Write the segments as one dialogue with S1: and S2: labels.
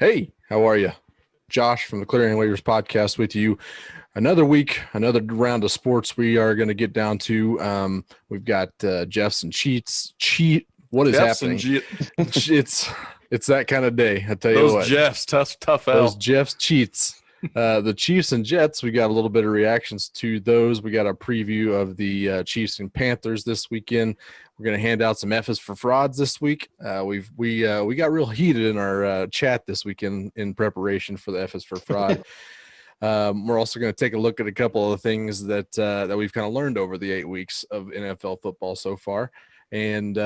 S1: Hey, how are you? Josh from the Clearing Waivers podcast with you. Another week, another round of sports we are going to get down to. We've got Jeffs and Cheats. What is
S2: Jeffs and
S1: happening? It's that kind of day. I tell you
S2: those
S1: what.
S2: Jeffs, tough
S1: Those
S2: L.
S1: Jeffs Cheats. The Chiefs and Jets, we got a little bit of reactions to those. We got a preview of the Chiefs and Panthers this weekend. We're going to hand out some F's for frauds this week. We got real heated in our chat this weekend in preparation for the F's for fraud. We're also going to take a look at a couple of things that we've kind of learned over the 8 weeks of NFL football so far. And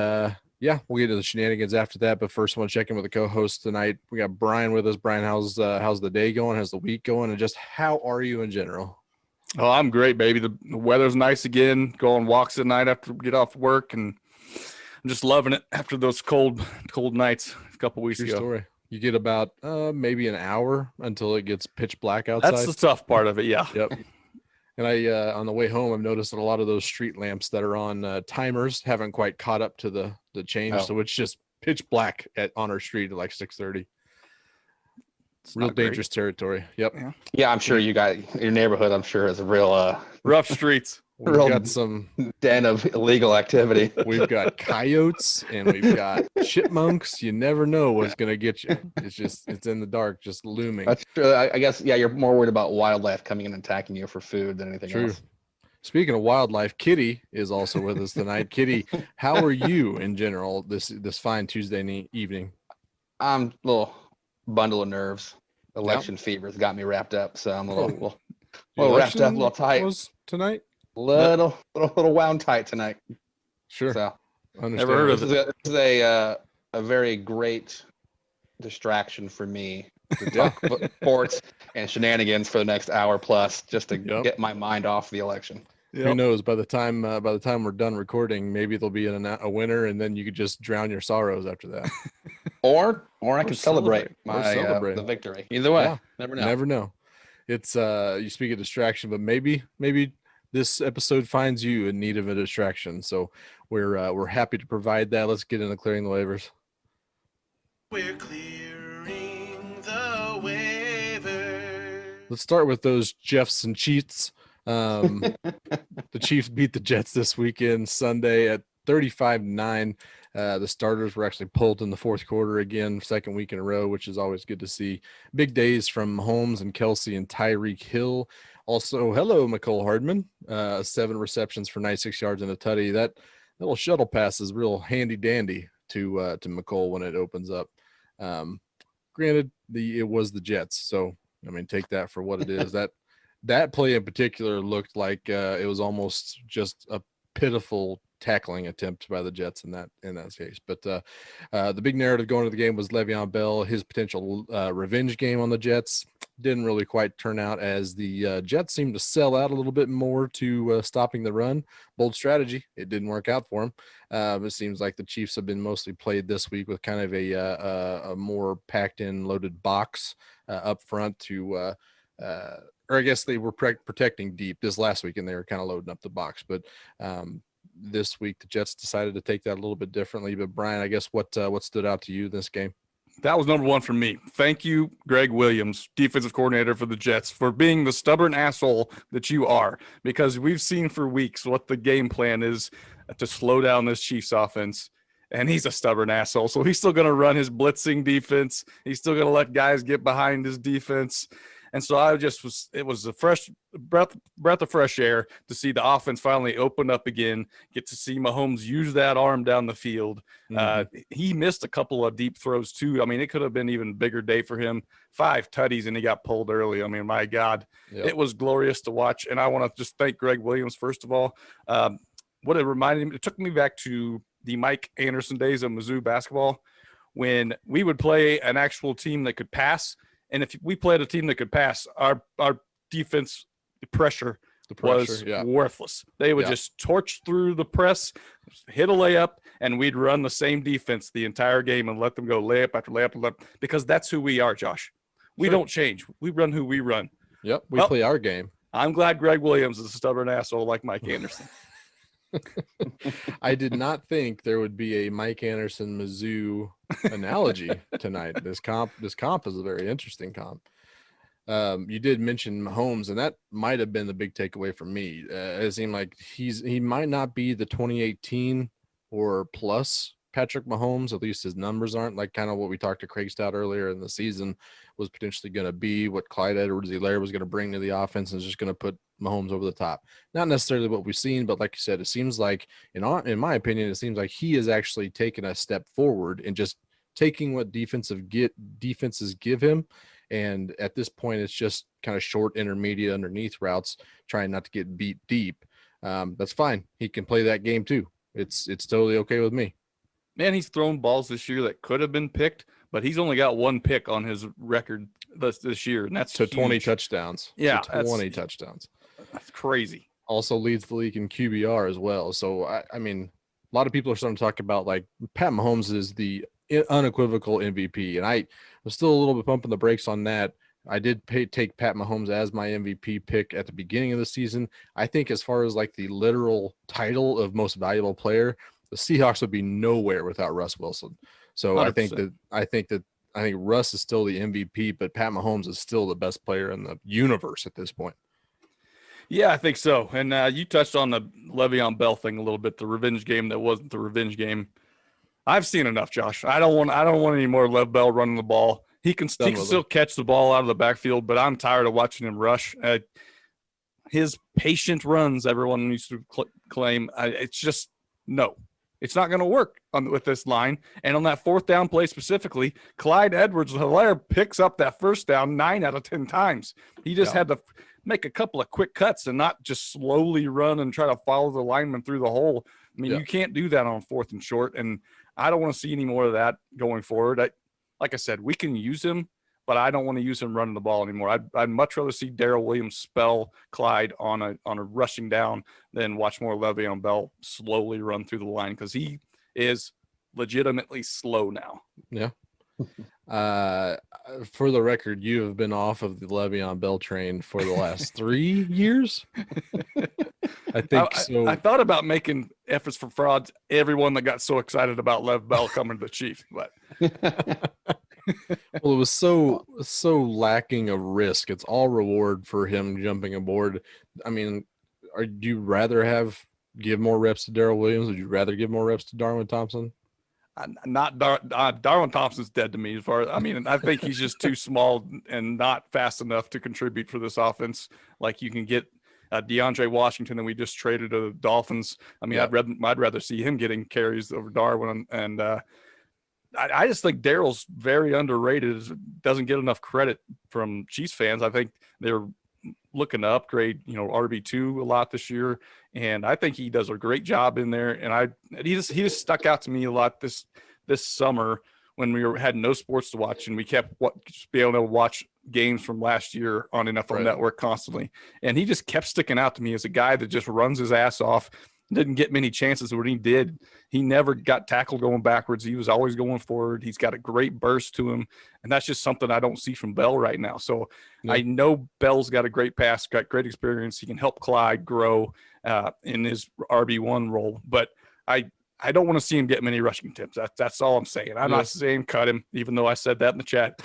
S1: yeah, we'll get to the shenanigans after that. But first, I want to check in with the co-host tonight. We got Brian with us. Brian, how's the day going? How's the week going? And just how are you in general?
S2: Oh, I'm great, baby. The weather's nice again. Go on walks at night after we get off work, and I'm just loving it after those cold nights a couple weeks ago.
S1: Story. You get about maybe an hour until it gets pitch black outside.
S2: That's the tough part of it, yeah.
S1: Yep. And I on the way home, I've noticed that a lot of those street lamps that are on timers haven't quite caught up to the change. So it's just pitch black on our street at like 6:30. Real dangerous territory. Yep.
S3: Yeah, I'm sure you got your neighborhood. I'm sure is a real
S2: rough streets.
S1: We've got some
S3: den of illegal activity.
S1: We've got coyotes and we've got chipmunks. You never know what's going to get you. It's in the dark, just looming.
S3: That's true. I guess, yeah, you're more worried about wildlife coming in and attacking you for food than anything else.
S1: Speaking of wildlife, Kitty is also with us tonight. Kitty, how are you in general this fine Tuesday evening?
S3: I'm a little bundle of nerves. Election fever's got me wrapped up, so I'm a little wrapped up, a little tight.
S1: Was tonight?
S3: Little wound tight tonight.
S1: Sure.
S3: So
S2: never heard of it.
S3: This is a very great distraction for me to talk sports and shenanigans for the next hour plus, just to get my mind off the election.
S1: Yep. Who knows? By the time we're done recording, maybe there'll be a winner, and then you could just drown your sorrows after that.
S3: or I can celebrate the victory. Either way,
S1: Never know. It's you speak of distraction, but maybe this episode finds you in need of a distraction. So we're happy to provide that. Let's get into clearing the waivers.
S4: We're clearing the waivers.
S1: Let's start with those Jeffs and Cheats. The Chiefs beat the Jets this weekend, Sunday at 35-9. The starters were actually pulled in the fourth quarter again, second week in a row, which is always good to see. Big days from Holmes and Kelsey and Tyreek Hill. Also, hello, McCole Hardman. 7 receptions for 96 yards and a tutty. That little shuttle pass is real handy dandy to McCole when it opens up. Granted, it was the Jets, so I mean, take that for what it is. That play in particular looked like it was almost just a pitiful tackling attempt by the Jets in that case. But the big narrative going into the game was Le'Veon Bell, his potential revenge game on the Jets. Didn't really quite turn out, as the Jets seemed to sell out a little bit more to stopping the run. Bold strategy. It didn't work out for them. It seems like the Chiefs have been mostly played this week with kind of a more packed in, loaded box up front to or I guess they were protecting deep this last week, and they were kind of loading up the box. But this week, the Jets decided to take that a little bit differently. But Brian, I guess what stood out to you in this game?
S2: That was number one for me. Thank you, Greg Williams, defensive coordinator for the Jets, for being the stubborn asshole that you are, because we've seen for weeks what the game plan is to slow down this Chiefs offense. And he's a stubborn asshole. So he's still going to run his blitzing defense. He's still going to let guys get behind his defense. And so it was a fresh breath of fresh air to see the offense finally open up again, get to see Mahomes use that arm down the field. Mm-hmm. He missed a couple of deep throws too. I mean, it could have been even bigger day for him. 5 tutties, and he got pulled early. I mean, my God, It was glorious to watch. And I want to just thank Greg Williams, first of all. What it reminded me, it took me back to the Mike Anderson days of Mizzou basketball, when we would play an actual team that could pass. And if we played a team that could pass, our defense pressure was worthless. They would just torch through the press, hit a layup, and we'd run the same defense the entire game and let them go layup after layup, because that's who we are, Josh. We don't change. We run who we run.
S1: Yep, we play our game.
S2: I'm glad Greg Williams is a stubborn asshole like Mike Anderson.
S1: I did not think there would be a Mike Anderson Mizzou analogy tonight. This comp is a very interesting comp. You did mention Mahomes, and that might have been the big takeaway from me. It seemed like he might not be the 2018 or plus Patrick Mahomes. At least his numbers aren't, like kind of what we talked to Craig Stout earlier in the season was potentially going to be what Clyde Edwards-Helaire was going to bring to the offense and is just going to put Mahomes over the top. Not necessarily what we've seen, but like you said, it seems like, in my opinion, it seems like he is actually taking a step forward and just taking what defenses give him. And at this point, it's just kind of short, intermediate, underneath routes, trying not to get beat deep. That's fine. He can play that game too. It's totally okay with me.
S2: Man, he's thrown balls this year that could have been picked, but he's only got one pick on his record this year, and that's
S1: to 20
S2: huge.
S1: touchdowns.
S2: Yeah,
S1: to 20 touchdowns.
S2: That's crazy.
S1: Also leads the league in QBR as well. So I mean, a lot of people are starting to talk about like Pat Mahomes is the unequivocal MVP, and I was still a little bit pumping the brakes on that. I did take Pat Mahomes as my MVP pick at the beginning of the season. I think as far as like the literal title of most valuable player, the Seahawks would be nowhere without Russ Wilson. So
S2: 100%.
S1: I think Russ is still the MVP, but Pat Mahomes is still the best player in the universe at this point.
S2: Yeah, I think so. And you touched on the Le'Veon Bell thing a little bit, the revenge game that wasn't the revenge game. I've seen enough, Josh. I don't want any more Lev Bell running the ball. He can still catch the ball out of the backfield, but I'm tired of watching him rush. His patient runs, everyone used to claim. It's just no. It's not going to work with this line. And on that fourth down play specifically, Clyde Edwards-Helaire picks up that first down 9 out of 10 times. He just had to make a couple of quick cuts and not just slowly run and try to follow the lineman through the hole. I mean, you can't do that on 4th and short, and I don't want to see any more of that going forward. Like I said, we can use him, but I don't want to use him running the ball anymore. I'd much rather see Darrell Williams spell Clyde on a rushing down than watch more Le'Veon Bell slowly run through the line, because he is legitimately slow now.
S1: Yeah. For the record, you have been off of the Le'Veon Bell train for the last 3 years. I think so.
S2: I thought about making efforts for frauds. Everyone that got so excited about Lev Bell coming to the Chiefs, but
S1: well, it was so lacking of risk. It's all reward for him jumping aboard. I mean, do you rather give more reps to Darrell Williams? Would you rather give more reps to Darwin Thompson?
S2: Darwin Thompson's dead to me. I think he's just too small and not fast enough to contribute for this offense. Like you can get DeAndre Washington, and we just traded to the Dolphins. I mean, I'd rather see him getting carries over Darwin. And I just think Darrell's very underrated. Doesn't get enough credit from Chiefs fans. I think they're looking to upgrade, RB2 a lot this year, and I think he does a great job in there. And he just stuck out to me a lot this summer when we had no sports to watch, and we kept being able to watch games from last year on NFL Network constantly. And he just kept sticking out to me as a guy that just runs his ass off. Didn't get many chances. When he did, he never got tackled going backwards. He was always going forward. He's got a great burst to him, and that's just something I don't see from Bell right now. So I know Bell's got a great pass, got great experience. He can help Clyde grow in his RB1 role, but I don't want to see him get many rushing attempts. That's all I'm saying. I'm not saying cut him, even though I said that in the chat.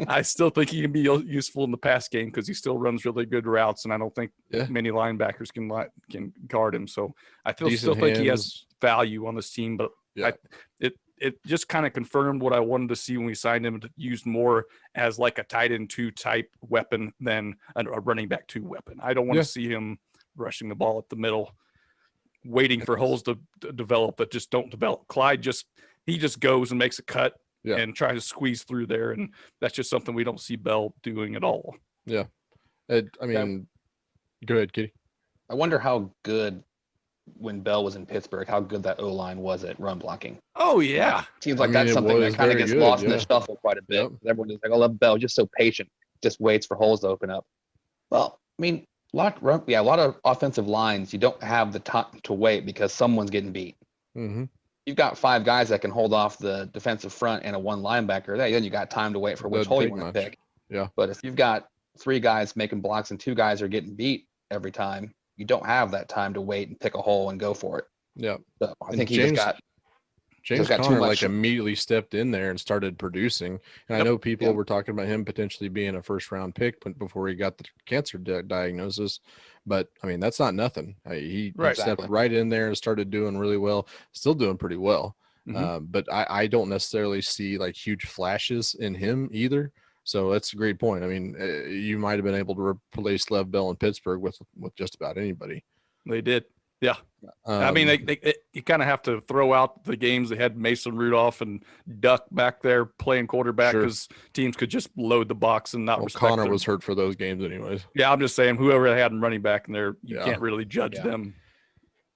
S2: I still think he can be useful in the pass game because he still runs really good routes, and I don't think many linebackers can guard him. So I still think he has value on this team, but it just kind of confirmed what I wanted to see when we signed him, to use more as like a tight end 2 type weapon than a running back 2 weapon. I don't want to see him rushing the ball at the middle, waiting for holes to develop that just don't develop. Clyde just goes and makes a cut. And try to squeeze through there, and that's just something we don't see Bell doing at all.
S1: Yeah, go ahead, Kitty.
S3: I wonder how good, when Bell was in Pittsburgh, how good that O-line was at run blocking.
S2: Oh yeah,
S3: seems like that's something that kind of gets lost in the shuffle quite a bit.
S1: Yep.
S3: Everyone is like, "I love Bell, just so patient, just waits for holes to open up." Well, I mean, a lot of offensive lines, you don't have the time to wait because someone's getting beat.
S1: Mm-hmm.
S3: You've got 5 guys that can hold off the defensive front and a 1 linebacker. Then you got time to wait for which hole you want to pick.
S1: Yeah.
S3: But if you've got 3 guys making blocks and 2 guys are getting beat every time, you don't have that time to wait and pick a hole and go for it.
S1: Yeah.
S3: So I
S1: And
S3: think he just got
S1: James
S3: got too
S1: Conner
S3: much.
S1: like immediately stepped in there and started producing. And I know people were talking about him potentially being a first round pick before he got the cancer diagnosis, but I mean that's not nothing. He stepped right in there and started doing really well. Still doing pretty well. But I don't necessarily see like huge flashes in him either. So that's a great point. I mean, you might have been able to replace Lev Bell in Pittsburgh with just about anybody.
S2: They did. Yeah. I mean, you kind of have to throw out the games they had Mason Rudolph and Duck back there playing quarterback because teams could just load the box and not respect
S1: Connor
S2: them.
S1: was hurt for those games anyways.
S2: Yeah, I'm just saying whoever they had in running back in there, you can't really judge them.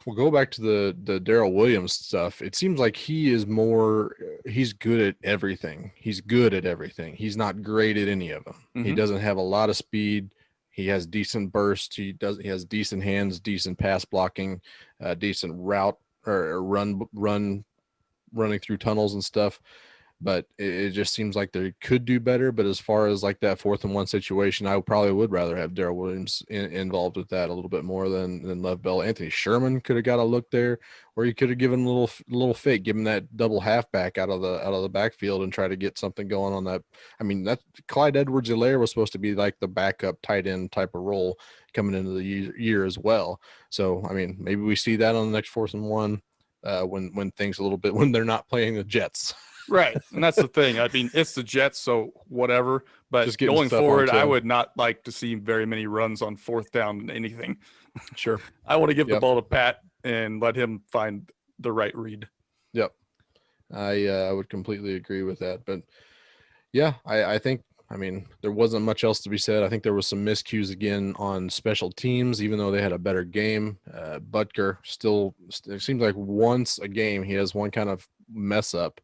S1: We'll go back to the Darrell Williams stuff. It seems like he's good at everything. He's good at everything. He's not great at any of them. He doesn't have a lot of speed. He has decent burst. He has decent hands, decent pass blocking, decent route or running through tunnels and stuff. But it just seems like they could do better. But as far as like that 4th and 1 situation, I probably would rather have Darrell Williams involved with that a little bit more than Lev Bell. Anthony Sherman could have got a look there, or you could have given a little fake, give him that double halfback out of the backfield and try to get something going on that. I mean, that Clyde Edwards-Helaire was supposed to be like the backup tight end type of role coming into the year as well. So I mean, maybe we see that on the next 4th and 1 when things a little bit when they're not playing the Jets.
S2: Right. And that's the thing. I mean, it's the Jets, so whatever. But just going forward, I would not like to see very many runs on 4th down and anything.
S1: Sure.
S2: I want to give the ball to Pat and let him find the right read.
S1: Yep. I would completely agree with that. But yeah, I think, I mean, there wasn't much else to be said. I think there was some miscues again on special teams, even though they had a better game. Butker still, it seems like once a game he has one kind of mess up.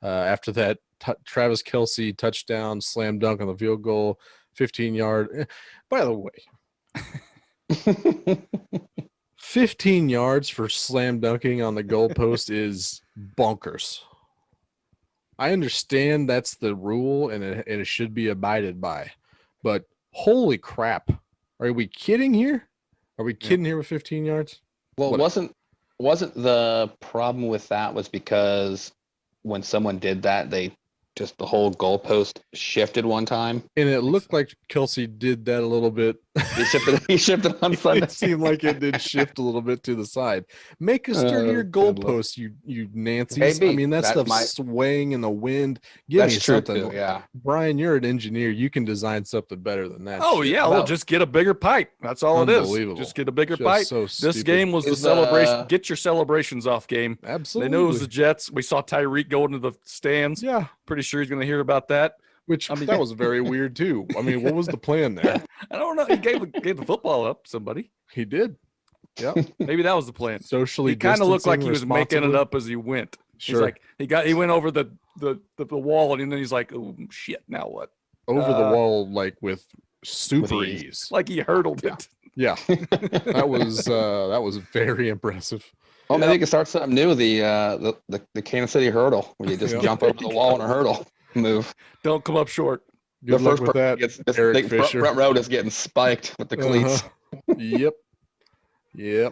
S1: After that, Travis Kelce touchdown, slam dunk on the field goal, 15-yard. By the way, 15 yards for slam dunking on the goalpost is bonkers. I understand that's the rule and it should be abided by, but holy crap. Are we kidding here? Are we kidding here with 15 yards?
S3: Well, wasn't the problem with that was because when someone did that, the whole goalpost shifted one time.
S1: And it looked like Kelsey did that a little bit.
S3: He shifted on Sunday.
S1: It seemed like it did shift a little bit to the side. Make a sturdier goalpost, you Nancy's.
S3: Maybe.
S1: I mean, that stuff's swaying in the wind.
S3: That's
S1: me
S3: true
S1: something.
S3: too, yeah.
S1: Brian, you're an engineer. You can design something better than that.
S2: Oh, yeah. Well, just get a bigger pipe. That's all it is. Just get a bigger pipe.
S1: So
S2: this game was the celebration. Get your celebrations off game.
S1: Absolutely.
S2: They knew it was the Jets. We saw Tyreek go into the stands.
S1: Yeah.
S2: Pretty sure he's going to hear about that.
S1: Which that was very weird too. I mean, what was the plan there?
S2: I don't know. He gave the football up somebody.
S1: He did. Yeah.
S2: Maybe that was the plan.
S1: Socially,
S2: he kind of looked like he was making it up as he went.
S1: Sure.
S2: He's like he went over the wall and then he's like, oh shit, now what?
S1: Over the wall, like with super ease.
S2: Like he hurdled it.
S1: Yeah. That was very impressive.
S3: Oh, maybe you can start something new. The Kansas City hurdle, where you just jump over the wall on a hurdle move.
S2: Don't come up short.
S1: Good luck with that, Eric Fisher.
S3: Front row is getting spiked with the cleats.
S1: Yep. Yeah,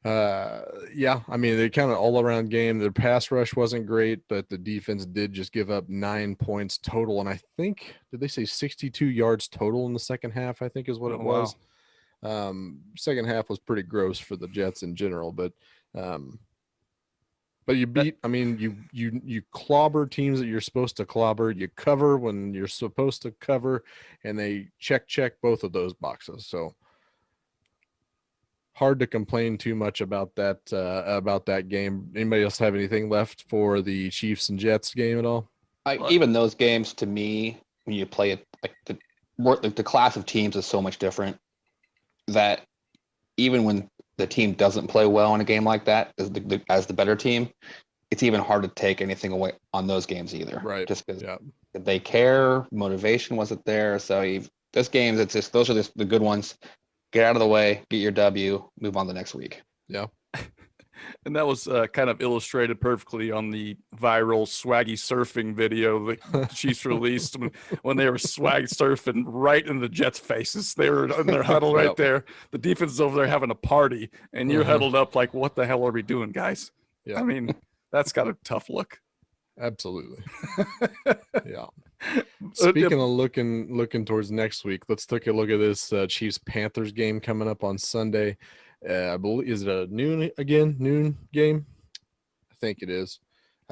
S1: I mean, they kind of all around game. Their pass rush wasn't great, but the defense did just give up 9 points total. And I think, did they say 62 yards total in the second half? I think is what it was. Second half was pretty gross for the Jets in general, but you beat, I mean, you clobber teams that you're supposed to clobber, you cover when you're supposed to cover, and they check both of those boxes. So hard to complain too much about that game. Anybody else have anything left for the Chiefs and Jets game at all?
S3: Even those games, to me, when you play it, like the class of teams is so much different that even when the team doesn't play well in a game like that as the better team, it's even hard to take anything away on those games either.
S1: Right.
S3: Just because they care, motivation wasn't there. So those games, it's just, those are the good ones. Get out of the way, get your W, move on the next week.
S1: Yeah.
S2: And that was kind of illustrated perfectly on the viral swaggy surfing video that the Chiefs released when they were swag surfing right in the Jets' faces. They were in their huddle right there. The defense is over there having a party, and you're huddled up like, what the hell are we doing, guys?
S1: Yeah.
S2: I mean, that's got a tough look.
S1: Absolutely. Yeah. Speaking of looking towards next week, let's take a look at this Chiefs Panthers game coming up on Sunday. I believe, is it a noon game? I think it is.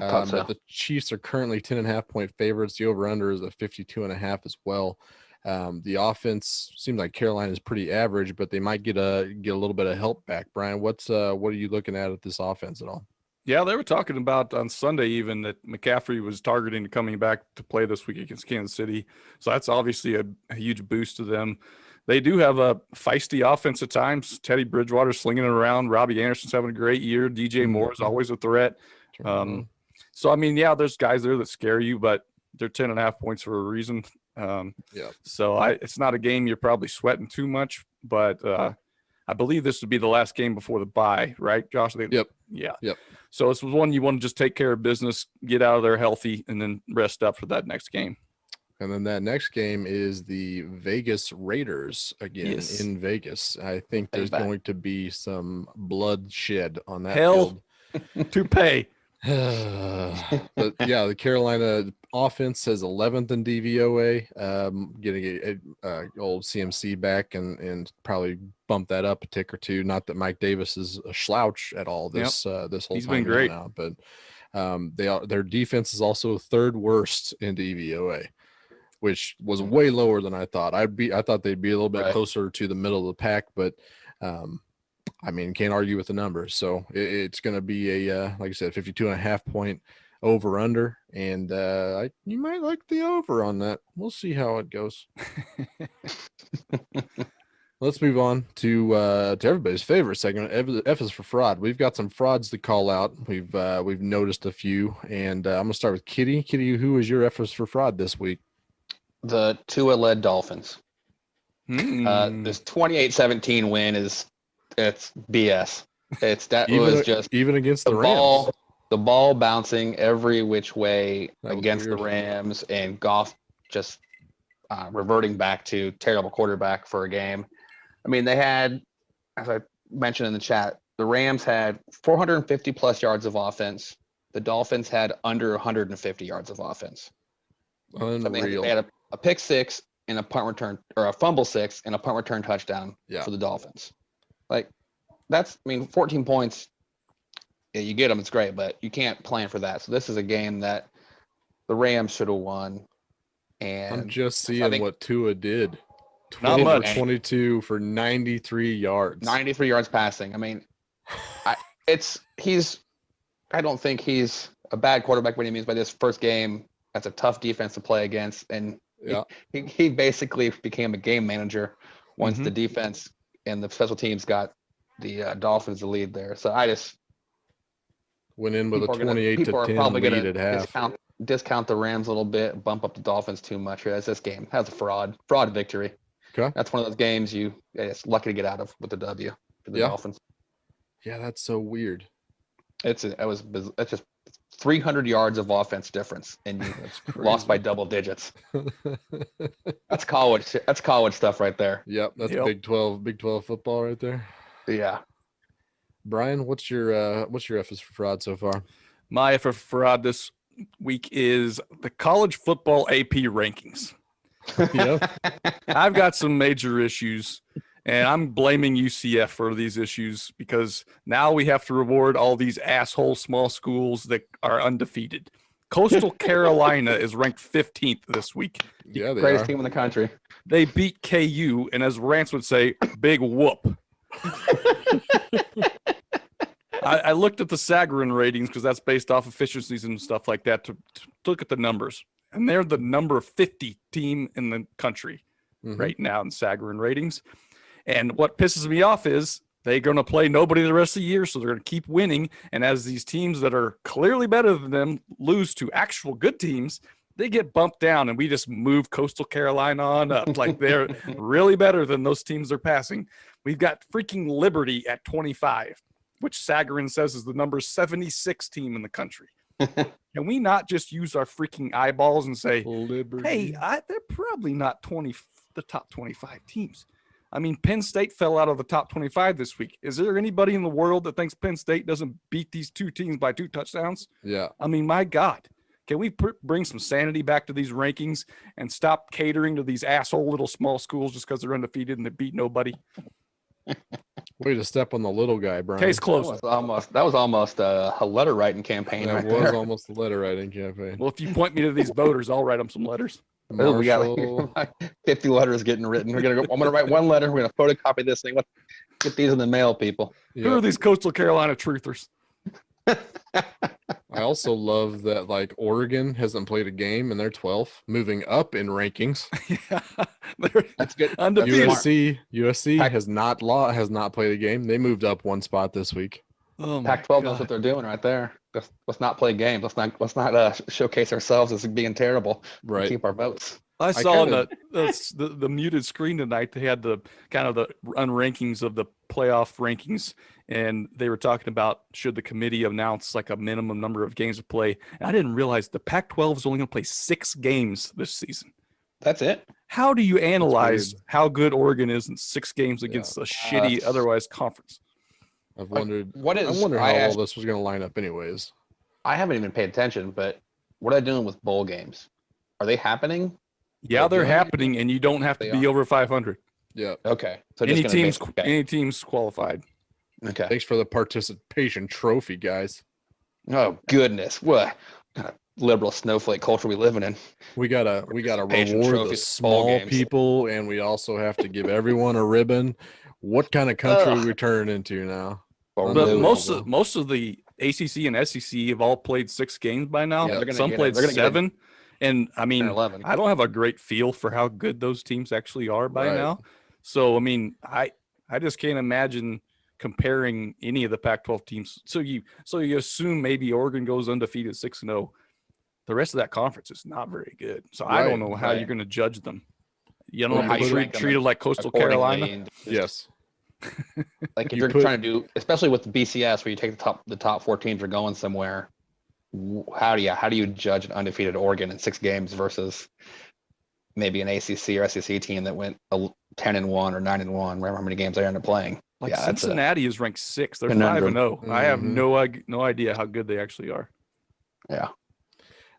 S3: thought so.
S1: But the Chiefs are currently 10.5-point favorites. The over/under is a 52.5 as well. The offense seems like Carolina is pretty average, but they might get a little bit of help back. Brian, what are you looking at this offense at all?
S2: Yeah, they were talking about on Sunday even that McCaffrey was targeting coming back to play this week against Kansas City. So that's obviously a huge boost to them. They do have a feisty offense at times. Teddy Bridgewater slinging it around. Robbie Anderson's having a great year. DJ Moore is always a threat. So, I mean, yeah, there's guys there that scare you, but they're 10.5 points for a reason. So it's not a game you're probably sweating too much, but I believe this would be the last game before the bye, right, Josh?
S1: Yep.
S2: Yeah.
S1: Yep.
S2: So this was one you want to just take care of business, get out of there healthy, and then rest up for that next game.
S1: And then that next game is the Vegas Raiders again in Vegas. I think there's going to be some bloodshed on that field.
S2: To pay.
S1: But yeah, the Carolina offense has 11th in DVOA, getting a old CMC back and probably bump that up a tick or two. Not that Mike Davis is a slouch at all this whole
S2: He's
S1: time
S2: been great
S1: now, but their defense is also third worst in DVOA, which was way lower than I thought. I thought they'd be a little bit closer to the middle of the pack, but I mean, can't argue with the numbers. So it's going to be a, like I said, 52.5 point over under. And you might like the over on that. We'll see how it goes. Let's move on to everybody's favorite segment. F is for fraud. We've got some frauds to call out. We've noticed a few, and I'm gonna start with Kitty. Kitty, who is your F is for fraud this week?
S3: The Tua-led Dolphins. This 28-17 win it's BS. Even against the Rams. The ball bouncing every which way against the Rams, and Goff just reverting back to terrible quarterback for a game. I mean, they had, as I mentioned in the chat, the Rams had 450 plus yards of offense. The Dolphins had under 150 yards of offense.
S1: Unreal.
S3: So they had a pick six and a punt return, or a fumble six and a punt return touchdown for the Dolphins. Like, 14 points, you get them, it's great, but you can't plan for that. So this is a game that the Rams should have won. And
S1: I'm just seeing what Tua did.
S2: Not much.
S1: 22 for 93 yards.
S3: 93 yards passing. I mean, I don't think he's a bad quarterback by any means, but this first game, that's a tough defense to play against. And he basically became a game manager once the defense and the special teams got the Dolphins the lead there. So I just
S1: went in with a 28-10 lead at half.
S3: Discount the Rams a little bit, bump up the Dolphins too much. That's this game. That's a fraud victory.
S1: Okay.
S3: That's one of those games it's lucky to get out of with the W for the Dolphins.
S1: Yeah, that's so weird.
S3: It's just 300 yards of offense difference, and you lost by double digits. That's college stuff right there.
S1: Yep, that's Big 12 football right there.
S3: Yeah.
S1: Brian, what's your F is for fraud so far?
S2: My F is for fraud this week is the college football AP rankings. I've got some major issues, and I'm blaming UCF for these issues because now we have to reward all these asshole small schools that are undefeated. Coastal Carolina is ranked 15th this week.
S1: Yeah, they
S3: greatest
S1: are.
S3: team in the country.
S2: They beat KU, and as Rance would say, big whoop. I looked at the Sagarin ratings because that's based off efficiencies and stuff like that to look at the numbers. And they're the number 50 team in the country right now in Sagarin ratings. And what pisses me off is they're going to play nobody the rest of the year, so they're going to keep winning. And as these teams that are clearly better than them lose to actual good teams, they get bumped down, and we just move Coastal Carolina on up. Like they're really better than those teams they're passing. We've got freaking Liberty at 25. which Sagarin says is the number 76 team in the country. Can we not just use our freaking eyeballs and say,
S1: Liberty.
S2: hey, they're probably not the top 25 teams? I mean, Penn State fell out of the top 25 this week. Is there anybody in the world that thinks Penn State doesn't beat these two teams by 2 touchdowns?
S1: Yeah.
S2: I mean, my God. Can we bring some sanity back to these rankings and stop catering to these asshole little small schools just because they're undefeated and they beat nobody?
S1: Way to step on the little guy, Brian.
S2: Case closed.
S3: That was almost a letter writing campaign.
S1: That
S3: right
S1: was
S3: there.
S1: almost a letter writing campaign.
S2: Well, if you point me to these voters, I'll write them some letters.
S3: Oh, we got
S1: Marshall,
S3: like 50 letters getting written. I'm gonna write one letter. We're gonna photocopy this thing. Get these in the mail, people.
S2: Who are
S1: yep.
S2: these Coastal Carolina truthers?
S1: I also love that like Oregon hasn't played a game and they're 12th, moving up in rankings.
S2: Yeah, they're
S3: That's good.
S2: undefeated.
S1: USC has not played a game. They moved up 1 spot this week.
S2: Oh my
S3: Pac-12 knows
S2: God.
S3: what they're doing right there. Let's not play games. Let's not showcase ourselves as being terrible.
S1: Right.
S3: Keep our votes.
S2: I saw
S1: kinda-
S2: the muted screen tonight. They had the kind of the unrankings of the playoff rankings, and they were talking about should the committee announce like a minimum number of games to play. And I didn't realize the Pac-12 is only going to play 6 games this season.
S3: That's it.
S2: How do you analyze
S1: weird.
S2: how good Oregon is in 6 games against a shitty otherwise conference?
S1: I've wondered.
S3: What is?
S1: I wonder how
S3: I
S1: all this was going to line up, anyways.
S3: haven't even paid attention, but what are they doing with bowl games? Are they happening?
S2: Yeah, they're
S3: doing it?
S2: happening, and you don't have to
S3: They
S2: be
S3: are.
S2: over 500.
S1: Yeah.
S3: Okay. So
S2: Any
S3: just gonna
S2: teams,
S3: okay.
S2: any teams qualified.
S3: Okay.
S1: Thanks for the participation trophy, guys.
S3: Oh goodness, what kind of liberal snowflake culture we living in?
S1: We gotta
S3: Participation
S1: reward the
S3: trophies, bowl
S1: small
S3: games.
S1: people, and we also have to give everyone a ribbon. What kind of country
S3: Ugh.
S1: we turn into now?
S3: Or
S2: But
S3: no.
S2: most of the ACC and SEC have all played 6 games by now.
S3: Yeah, they're gonna
S2: Some
S3: get it.
S2: played
S3: They're gonna get it.
S2: 7. And I mean,
S3: 11.
S2: I don't have a great feel for how good those teams actually are by
S1: Right.
S2: now. So I mean, I just can't imagine comparing any of the Pac-12 teams. So you assume maybe Oregon goes undefeated 6-0. The rest of that conference is not very good. So I don't
S1: Right,
S2: know how
S3: right.
S2: you're going to judge them. You
S3: Well,
S2: don't
S3: how
S2: have
S3: you
S2: to
S3: rank them
S2: treat it like Coastal
S3: accordingly
S2: Carolina.
S3: and just,
S1: Yes.
S3: like if
S1: You
S3: you're
S1: put-
S3: trying to do, especially with the BCS, where you take the top 4 teams are going somewhere. How do you judge an undefeated Oregon in 6 games versus maybe an ACC or SEC team that went 10-1 or 9-1, whatever how many games they ended up playing?
S2: Like
S3: Yeah, that's a
S2: Cincinnati is ranked 6th. They're
S3: conundrum.
S2: 5-0. I have
S1: Mhm.
S2: no idea how good they actually are.
S3: Yeah.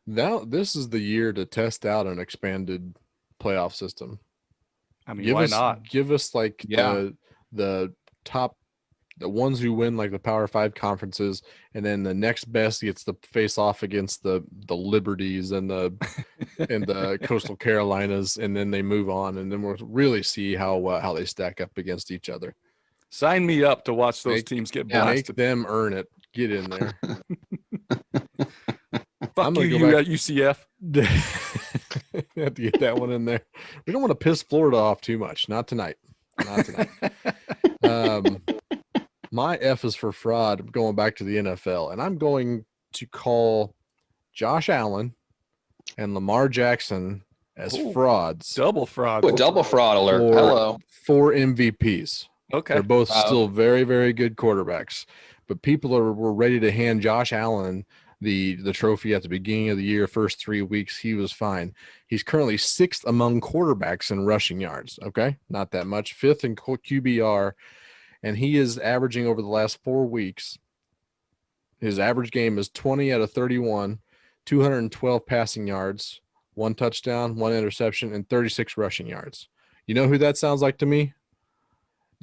S1: Now this is the year to test out an expanded playoff system.
S2: I mean, why not?
S1: Give us like
S3: Yeah.
S1: the top, the ones who win like the Power 5 conferences, and then the next best gets to face off against the Liberties and the and the Coastal Carolinas, and then they move on, and then we'll really see how they stack up against each other.
S2: Sign me up to watch those
S1: Make-
S2: teams get
S3: yeah,
S1: Make
S2: blasted.
S1: them earn it. Get in there.
S2: Fuck
S1: I'm gonna
S2: you,
S1: go
S2: you
S1: back-
S2: at UCF.
S1: Have to get that one in there. We don't want to piss Florida off too much. Not tonight. Not tonight. My F is for fraud. Going back to the NFL, and I'm going to call Josh Allen and Lamar Jackson as
S2: Ooh.
S1: Frauds
S2: Double fraud.
S3: Ooh, double fraud alert.
S1: for,
S3: Hello.
S1: for MVPs.
S2: Okay.
S1: They're both
S3: Wow.
S1: still very, very good quarterbacks, but people were ready to hand Josh Allen the trophy at the beginning of the year. First 3 weeks, he was fine. He's currently 6th among quarterbacks in rushing yards. Okay, not that much. 5th in QBR, and he is averaging over the last 4 weeks. His average game is 20 out of 31, 212 passing yards, 1 touchdown, 1 interception, and 36 rushing yards. You know who that sounds like to me?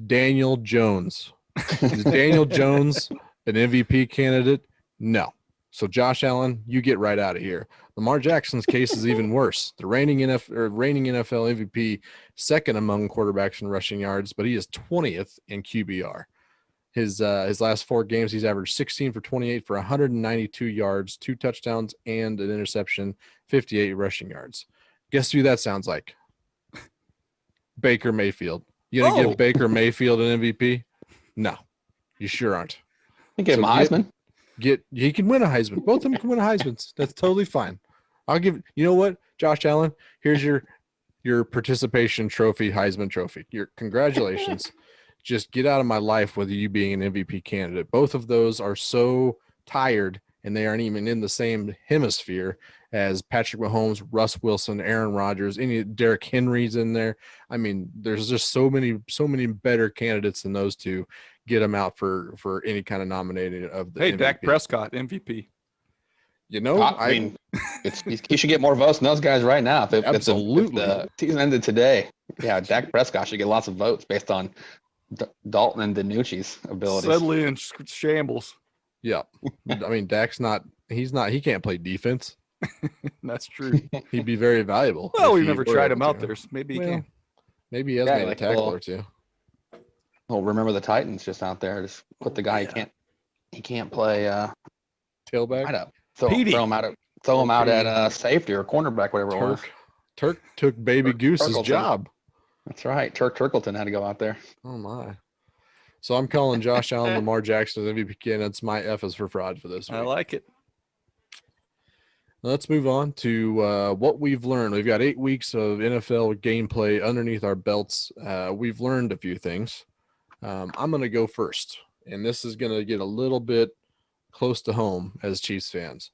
S1: Daniel Jones. Is Daniel Jones an MVP candidate? No. So Josh Allen, you get right out of here. Lamar Jackson's case is even worse. The reigning NFL MVP, 2nd among quarterbacks in rushing yards, but he is 20th in QBR. His last 4 games, he's averaged 16 for 28 for 192 yards, 2 touchdowns, and an interception, 58 rushing yards. Guess who that sounds like? Baker Mayfield. You gonna
S2: Oh.
S1: give Baker Mayfield an MVP? No, you sure aren't.
S3: You get him
S1: So
S3: a Heisman.
S1: He can win a Heisman. Both of them can win a Heisman. That's totally fine. I'll give you know what, Josh Allen, here's your participation trophy, Heisman trophy. Your congratulations. just get out of my life with you being an MVP candidate. Both of those are so tired, and they aren't even in the same hemisphere as Patrick Mahomes, Russ Wilson, Aaron Rodgers, any Derrick Henry's in there. I mean, there's just so many better candidates than those two. Get them out for any kind of nominating of the
S2: Hey,
S1: MVP.
S2: Dak Prescott, MVP.
S1: You know,
S3: I mean, he should get more votes than those guys right now. If
S1: Absolutely.
S3: the season ended today, yeah, Dak Prescott should get lots of votes based on Dalton and DiNucci's abilities.
S2: Suddenly in shambles.
S1: yeah. I mean, he can't play defense.
S2: That's true.
S1: He'd be very valuable.
S2: Well,
S1: if
S2: we've
S1: he
S2: never
S1: were
S2: tried
S1: able
S2: him out
S1: to.
S2: there, so maybe he
S1: Well,
S2: can.
S1: Maybe he has
S3: Yeah,
S1: made
S3: like
S1: a
S3: a
S1: tackle
S3: little-
S1: or two.
S3: Well, remember the Titans just out there. Just put the guy he can't play
S1: Tailback.
S3: right up. Throw
S2: Petey.
S3: him out at safety or cornerback, whatever it was.
S1: Turk took Baby Goose's
S3: Turkleton.
S1: job.
S3: That's right. Turk Turkleton had to go out there.
S1: Oh my. So I'm calling Josh Allen, Lamar Jackson as MVP candidates. My F is for fraud for this week.
S2: I like it.
S1: Let's move on to what we've learned. We've got 8 weeks of NFL gameplay underneath our belts. We've learned a few things. I'm going to go first, and this is going to get a little bit close to home as Chiefs fans.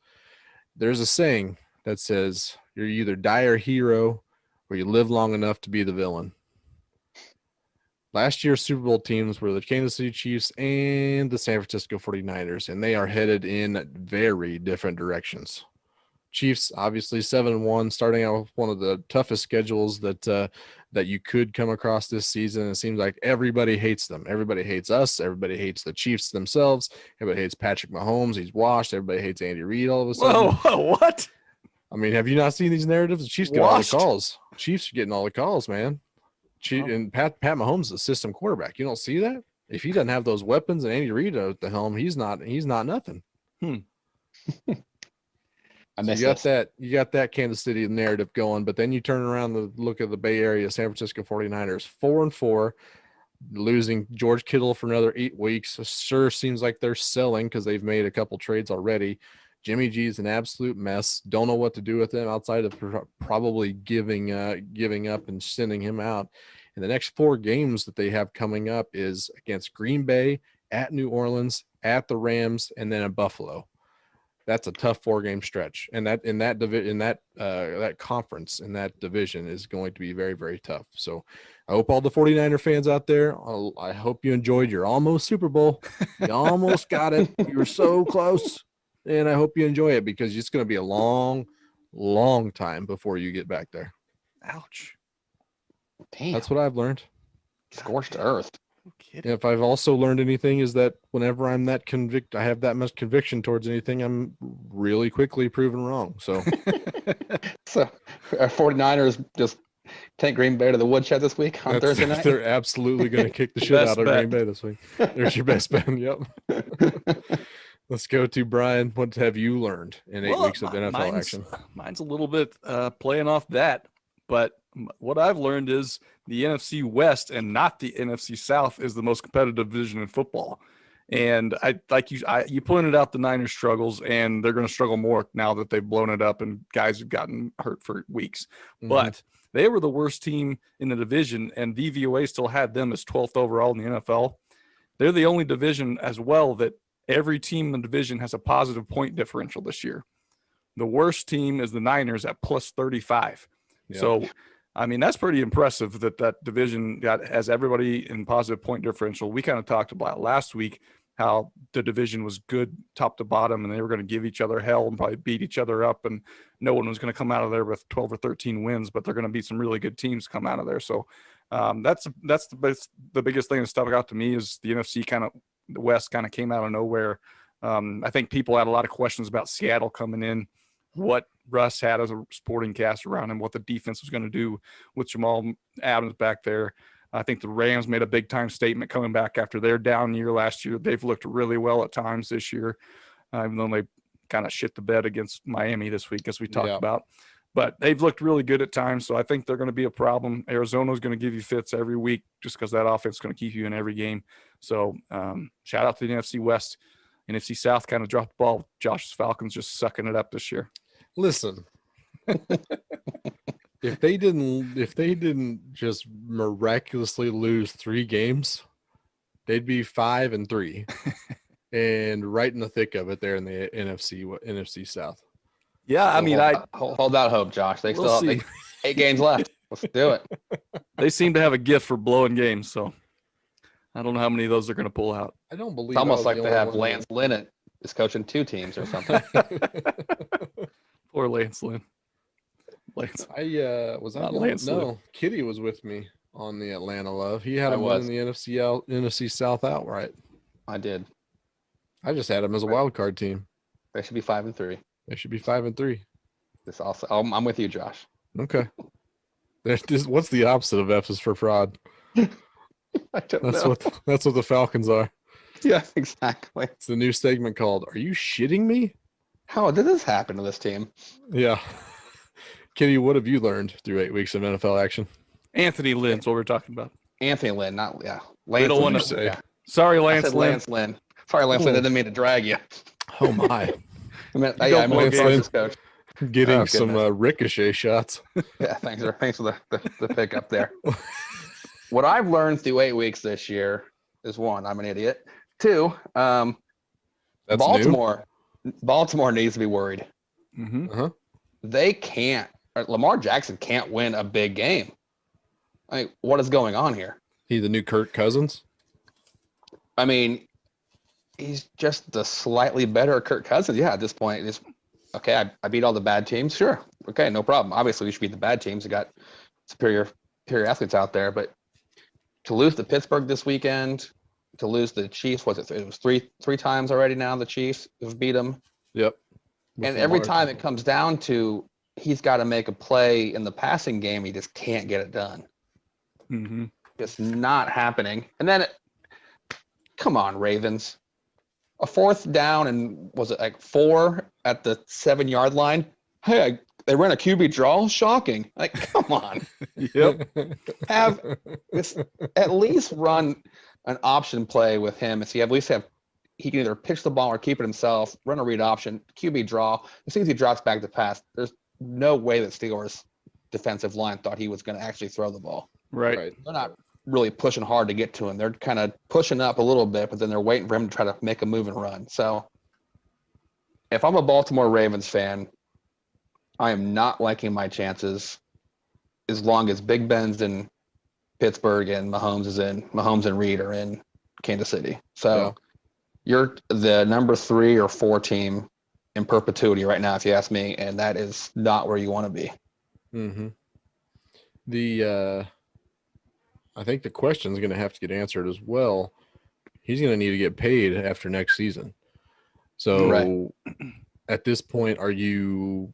S1: There's a saying that says you're either die a hero or you live long enough to be the villain. Last year's Super Bowl teams were the Kansas City Chiefs and the San Francisco 49ers, and they are headed in very different directions. Chiefs, obviously 7-1, starting out with one of the toughest schedules that you could come across this season. It seems like everybody hates them. Everybody hates us. Everybody hates the Chiefs themselves. Everybody hates Patrick Mahomes. He's washed. Everybody hates Andy Reid all of a sudden.
S2: Whoa, what?
S1: I mean, have you not seen these narratives? The Chiefs get
S2: Washed?
S1: all the calls. Chiefs are getting all the calls, man. And Pat Mahomes is a system quarterback. You don't see that? If he doesn't have those weapons and Andy Reid at the helm, he's not nothing.
S3: I
S1: So
S3: miss
S1: you got that Kansas City narrative going, but then you turn around and look at the Bay Area San Francisco 49ers, 4-4, losing George Kittle for another 8 weeks. Sure seems like they're selling because they've made a couple trades already. Jimmy G's an absolute mess. Don't know what to do with him outside of probably giving up and sending him out. And the next 4 games that they have coming up is against Green Bay, at New Orleans, at the Rams, and then at Buffalo. That's a tough 4-game stretch, and that conference in that division is going to be very, very tough. So I hope all the 49er fans out there, I hope you enjoyed your almost Super Bowl. You almost got it. You were so close, and I hope you enjoy it because it's going to be a long, long time before you get back there.
S2: Ouch.
S3: Damn,
S1: That's what I've learned.
S3: scorched earth.
S2: No kidding.
S1: If I've also learned anything is that whenever I'm that I have that much conviction towards anything, I'm really quickly proven wrong. So
S3: So, our 49ers just take Green Bay to the woodshed this week on Thursday night.
S1: they're absolutely going to kick the shit
S2: Best
S1: out of
S2: bet.
S1: Green Bay this week. There's your best bet. Yep. Let's go to Brian. What have you learned in 8 weeks of NFL action?
S2: Mine's a little bit playing off that, but what I've learned is the NFC West and not the NFC South is the most competitive division in football. And you pointed out the Niners struggles, and they're going to struggle more now that they've blown it up and guys have gotten hurt for weeks.
S1: Mhm.
S2: But they were the worst team in the division, and DVOA still had them as 12th overall in the NFL. They're the only division as well that every team in the division has a positive point differential this year. The worst team is the Niners at plus 35.
S1: Yep.
S2: So, I mean, that's pretty impressive that division has everybody in positive point differential. We kind of talked about last week how the division was good top to bottom, and they were going to give each other hell and probably beat each other up, and no one was going to come out of there with 12 or 13 wins, but they're going to be some really good teams come out of there. So that's the biggest thing that stuck out to me is the NFC the West kind of came out of nowhere. I think people had a lot of questions about Seattle coming in, what Russ had as a supporting cast around him, what the defense was going to do with Jamal Adams back there. I think the Rams made a big time statement coming back after their down year last year. They've looked really well at times this year, even though they kind of shit the bed against Miami this week, as we talked about. But they've looked really good at times, so I think they're going to be a problem. Arizona's going to give you fits every week just because that offense is going to keep you in every game. So shout out to the NFC West. NFC South kind of dropped the ball. Josh's Falcons just sucking it up this year.
S1: Listen, if they didn't just miraculously lose 3 games, They'd be 5-3, and right in the thick of it, there in the NFC South.
S2: Yeah, I mean,
S3: hold out hope, Josh. They
S2: We'll
S3: still
S2: see.
S3: have 8 games left. Let's do it.
S2: they seem to have a gift for blowing games, so I don't know how many of those they're going to pull out.
S1: I don't believe
S3: It's almost
S1: I was
S3: like
S1: the
S3: they
S1: only
S3: have
S1: one
S3: Lance Lynn is coaching 2 teams or something.
S2: Poor Lance Lynn. Lance.
S1: Was I
S2: Not
S1: the only-
S2: Lance Lynn.
S1: No, Kitty was with me on the Atlanta Love. He had
S3: I
S1: him
S3: was.
S1: winning the NFC South outright.
S3: I did.
S1: I just had him as a wild card team.
S3: They should be 5-3.
S1: They should be 5-3.
S3: This also. I'm with you, Josh.
S1: Okay. What's the opposite of F is for fraud?
S3: I don't know.
S1: That's what the Falcons are.
S3: Yeah, exactly.
S1: It's the new segment called "Are you shitting me?"
S3: How did this happen to this team?
S1: Yeah. Kitty, what have you learned through 8 weeks of NFL action?
S2: Anthony Lynn's what we're talking about.
S3: Anthony Lynn, not Lance.
S2: don't wanna
S3: Lynn,
S1: say.
S3: Yeah.
S2: Sorry,
S3: I
S2: Lance
S3: said
S2: Lynn.
S3: Lance Lynn. Sorry, Lance Lynn. I didn't mean to drag you.
S1: Oh my.
S3: I meant
S2: You
S3: yeah, I
S2: don't
S3: meant
S1: Lance
S3: Parsons coach.
S1: Getting
S3: Oh,
S1: some
S3: goodness.
S1: ricochet shots.
S3: Yeah, thanks for the pickup there. What I've learned through 8 weeks this year is 1, I'm an idiot. 2,
S1: That's
S3: Baltimore needs to be worried.
S2: Mm-hmm.
S1: new. Uh-huh.
S3: They can't. Lamar Jackson can't win a big game. I mean, what is going on here?
S1: He the new Kirk Cousins?
S3: I mean, he's just the slightly better Kirk Cousins. Yeah, at this point, it's okay. I beat all the bad teams. Sure. Okay, no problem. Obviously, we should beat the bad teams. We got superior athletes out there, but to lose to Pittsburgh this weekend, to lose the Chiefs, it was three times already now. The Chiefs have beat them,
S1: Yep.
S3: and every time it comes down to he's got to make a play in the passing game, he just can't get it done.
S2: Mm-hmm.
S3: Just not happening. And then, come on, Ravens. A 4th down and was it like 4 at the 7-yard line? Hey, they ran a QB draw. Shocking! Like, come on,
S2: Yep.
S3: have this at least run an option play with him, and so you at least have he can either pitch the ball or keep it himself. Run a read option, QB draw. As soon as he drops back to pass, there's no way that Steelers defensive line thought he was going to actually throw the ball.
S2: Right.
S3: They're not really pushing hard to get to him. They're kind of pushing up a little bit, but then they're waiting for him to try to make a move and run. So if I'm a Baltimore Ravens fan, I am not liking my chances as long as Big Ben's in Pittsburgh and Mahomes and Reed are in Kansas City. So you're the number 3 or 4 team in perpetuity right now, if you ask me, and that is not where you want to be.
S1: Mm-hmm. I think the question is going to have to get answered as well. He's going to need to get paid after next season. So at this point, are you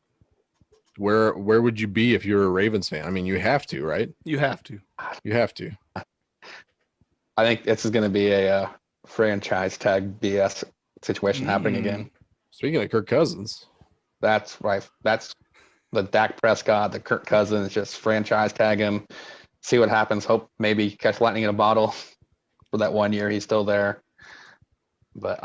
S1: where would you be if you're a Ravens fan? I mean, you have to, right?
S2: You have to.
S1: You have to.
S3: I think this is going to be a franchise tag BS situation happening again.
S1: Speaking of Kirk Cousins,
S3: That's right. That's the Dak Prescott, the Kirk Cousins, just franchise tag him, see what happens. Hope maybe catch lightning in a bottle for that 1 year he's still there. But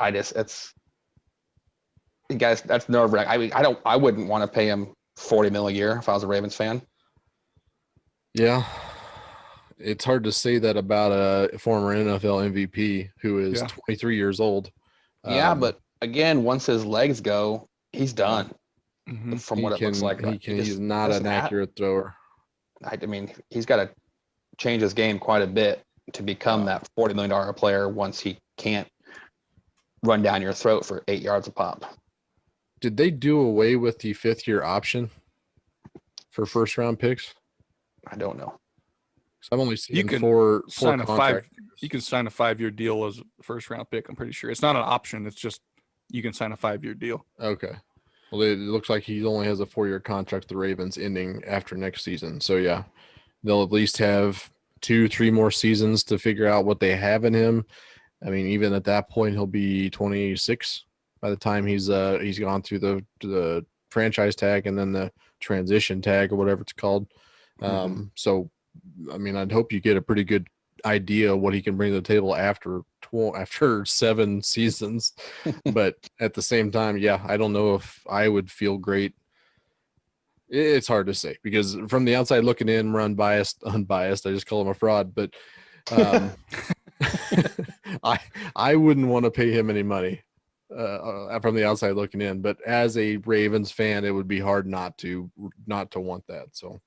S3: guys, that's nerve wracking. I mean, I wouldn't want to pay him $40 million a year if I was a Ravens fan.
S1: yeah, it's hard to say that about a former NFL MVP who is 23 years old.
S3: Yeah, but again, once his legs go, he's done.
S2: Mm-hmm.
S3: From what it looks like,
S1: he's not an accurate thrower.
S3: I mean, he's got to change his game quite a bit to become that $40 million player once he can't run down your throat for 8 yards a pop.
S1: Did they do away with the 5th-year option for first-round picks?
S3: I don't know.
S1: I've only seen
S2: You can
S1: four
S2: sign a
S1: contract.
S2: You can sign a 5-year deal as a first-round pick. I'm pretty sure it's not an option. It's just you can sign a 5-year deal.
S1: Okay. Well, it looks like he only has a 4-year contract with the Ravens ending after next season. So, yeah, they'll at least have 2-3 more seasons to figure out what they have in him. I mean, even at that point, he'll be 26 by the time he's gone through the franchise tag and then the transition tag or whatever it's called. So, I mean, I'd hope you get a pretty good idea of what he can bring to the table after 7 seasons. But at the same time, yeah, I don't know if I would feel great. It's hard to say because from the outside looking in, we're unbiased. I just call him a fraud. But I wouldn't want to pay him any money from the outside looking in, but as a Ravens fan, it would be hard not to want that. So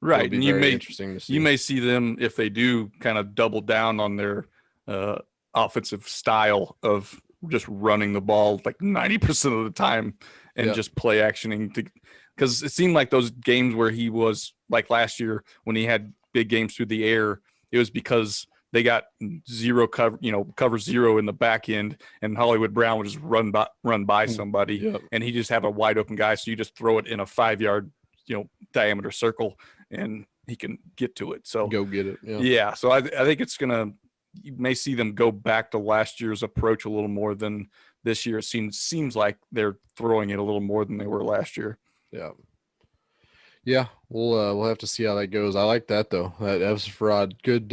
S2: Right,
S1: it'll be
S2: and you
S1: very
S2: may
S1: interesting to see.
S2: you may see them if they do kind of double down on their offensive style of just running the ball like 90% of the time and
S1: Yeah.
S2: just play actioning to, because it seemed like those games where he was like last year when he had big games through the air, it was because they got zero cover, cover zero in the back end, and Hollywood Brown would just run by somebody,
S1: Yep.
S2: and he just have a wide open guy, so you just throw it in a 5-yard diameter circle and he can get to it. So
S1: Go get it.
S2: yeah. So I think you may see them go back to last year's approach a little more than this year. It seems like they're throwing it a little more than they were last year.
S1: Yeah. We'll have to see how that goes. I like that though. That F's for Fraud. Good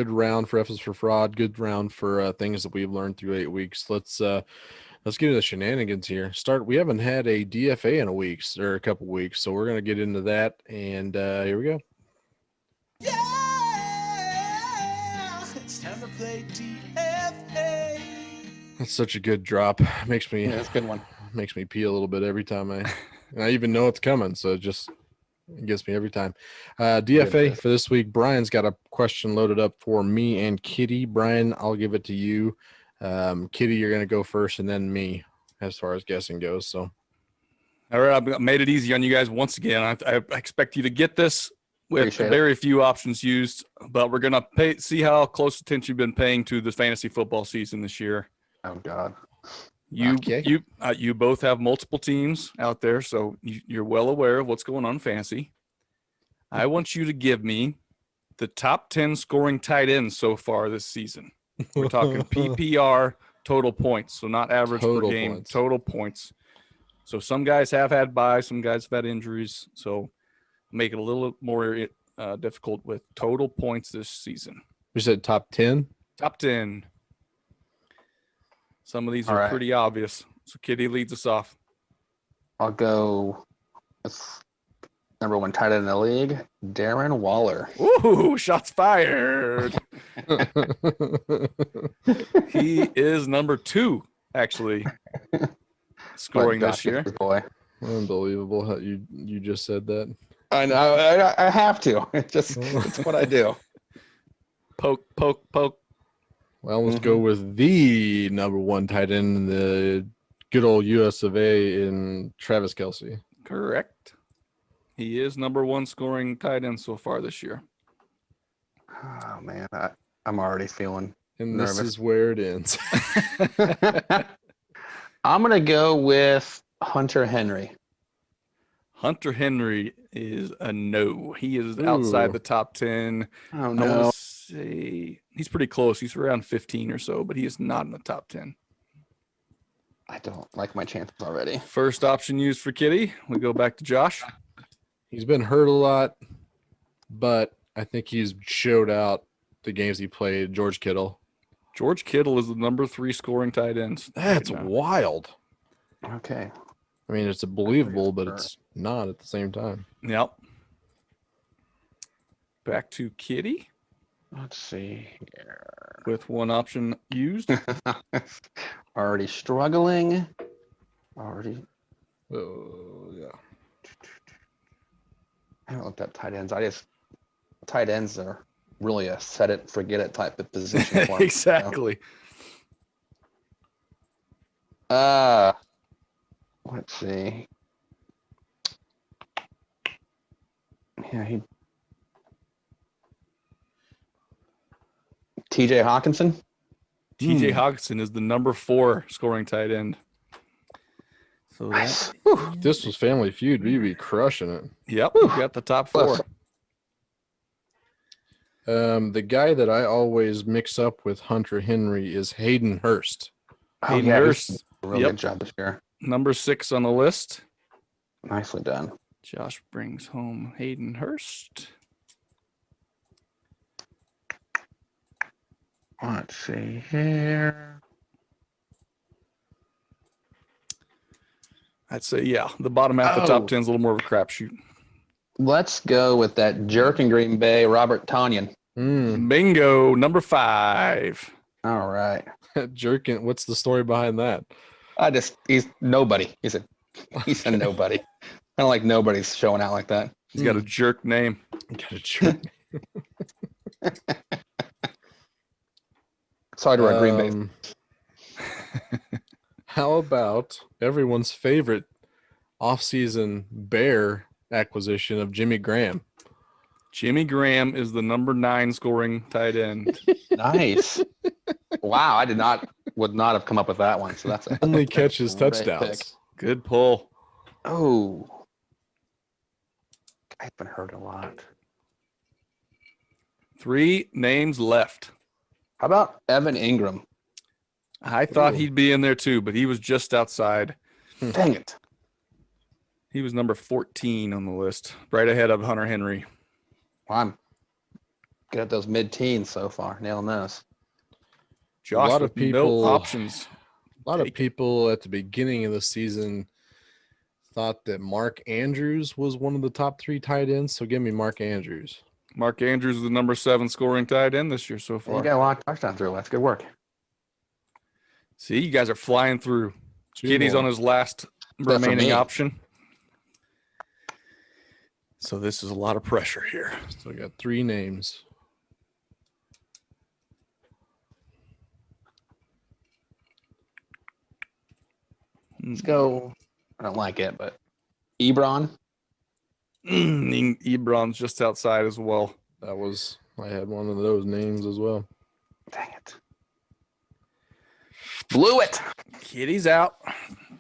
S1: round for F's for Fraud. Good round for things that we've learned through 8 weeks. Let's get into the shenanigans here. We haven't had a DFA in a couple weeks, so we're gonna get into that. And here we go.
S4: Yeah, it's time to play DFA.
S1: That's such a good drop. Makes me
S3: That's a good one.
S1: Makes me pee a little bit every time and I even know it's coming, so it gets me every time. DFA for this week. Brian's got a question loaded up for me and Kitty. Brian, I'll give it to you. Kitty, you're gonna go first, and then me as far as guessing goes. So,
S2: all right, I've made it easy on you guys once again. I expect you to get this with
S3: Appreciate
S2: very feew options used, but we're gonna see how close attention you've been paying to the fantasy football season this year.
S3: Oh God.
S2: You both have multiple teams out there, so you're well aware of what's going on in fantasy. I want you to give me the top 10 scoring tight ends so far this season. We're talking PPR total points, so not average per game,
S1: points.
S2: total points. So some guys have had buys, some guys have had injuries, so make it a little more difficult with total points this season.
S1: We said top 10.
S2: Top 10. Some of these
S3: All
S2: are
S3: right.
S2: pretty obvious. So Kitty leads us off.
S3: I'll go with number 1 tight end in the league, Darren Waller.
S2: Ooh, shots fired. He is number 2, actually, scoring
S3: But
S2: this year.
S3: Josh, boy.
S1: Unbelievable how you just said that.
S3: I know. I have to. It's what I do.
S2: Poke, poke, poke.
S1: Well, let's go with the number 1 tight end in the good old US of A in Travis Kelce.
S2: Correct. He is number 1 scoring tight end so far this year.
S3: Oh man, I'm already feeling
S1: And
S3: nervous.
S1: this is where it ends.
S3: I'm gonna go with Hunter Henry.
S2: Hunter Henry is a no. He is outside
S1: Ooh.
S2: the top 10.
S3: Oh
S2: I want
S3: no.
S2: to say he's pretty close. He's around 15 or so, but he is not in the top 10.
S3: I don't like my chances already.
S2: First option used for Kitty. We go back to Josh.
S1: He's been hurt a lot, but I think he's showed out the games he played. George Kittle.
S2: George Kittle is the number 3 scoring tight end.
S1: That's
S2: right now.
S1: wild.
S3: Okay.
S1: I mean, it's believable, but it's not at the same time.
S2: Yep. Back to Kitty
S3: Let's see here.
S2: with 1 option used.
S3: Already struggling. Already.
S1: Oh, yeah.
S3: I haven't looked up tight ends. Tight ends are really a set it, forget it type of position for me.
S2: Exactly.
S3: Let's see. Yeah, TJ Hawkinson.
S2: TJ Hawkinson is the number 4 scoring tight end. So that,
S1: If this was Family Feud, we'd be crushing it.
S2: yep, we got the top 4.
S1: The guy that I always mix up with Hunter Henry is Hayden Hurst.
S2: Hayden
S3: he's
S2: Hurst,
S3: done a really
S2: yep.
S3: good job this year.
S2: Number 6 on the list.
S3: Nicely done.
S2: Josh brings home Hayden Hurst.
S3: Let's see here.
S2: I'd say, yeah, the bottom half of the top
S3: Oh.
S2: 10 is a little more of a crapshoot.
S3: Let's go with that jerk in Green Bay, Robert Tonyan.
S2: Bingo, number 5.
S3: All right.
S1: Jerkin, what's the story behind that?
S3: He's nobody. He's a nobody. I don't like nobody's showing out like that.
S2: He's got a jerk name.
S1: Got a jerk.
S3: Sorry to our Green Bay.
S1: How about everyone's favorite offseason Bear acquisition of Jimmy Graham?
S2: Jimmy Graham is the number 9 scoring tight end.
S3: Nice. Wow, would not have come up with that one. So that's
S1: Only catches
S3: great
S1: touchdowns.
S3: pick.
S2: Good pull.
S3: Oh, I've been hurt a lot.
S2: 3 names left.
S3: How about Evan Ingram?
S2: I thought
S1: Ooh.
S2: he'd be in there too, but he was just outside.
S3: Dang it.
S2: He was number 14 on the list, right ahead of Hunter Henry.
S3: Well, I'm good at those mid-teens so far. Nailing those.
S2: Josh,
S1: lot of
S2: with no
S1: people-
S2: options.
S1: A lot of people at the beginning of the season thought that Mark Andrews was one of the top 3 tight ends. So give me Mark Andrews.
S2: Mark Andrews is the number 7 scoring tight end this year so
S3: You
S2: far.
S3: got a lot of touchdowns through. That's good work.
S2: See, you guys are flying through.
S1: 2
S2: Kitty's
S1: more.
S2: on his last
S3: for
S2: remaining
S3: me.
S2: option. So this is a lot of pressure here.
S1: So I got 3 names.
S3: Let's go. I don't like it, but Ebron.
S2: Ebron's just outside as well.
S1: I had one of those names as well.
S3: Dang it. Blew it.
S2: Kitty's out.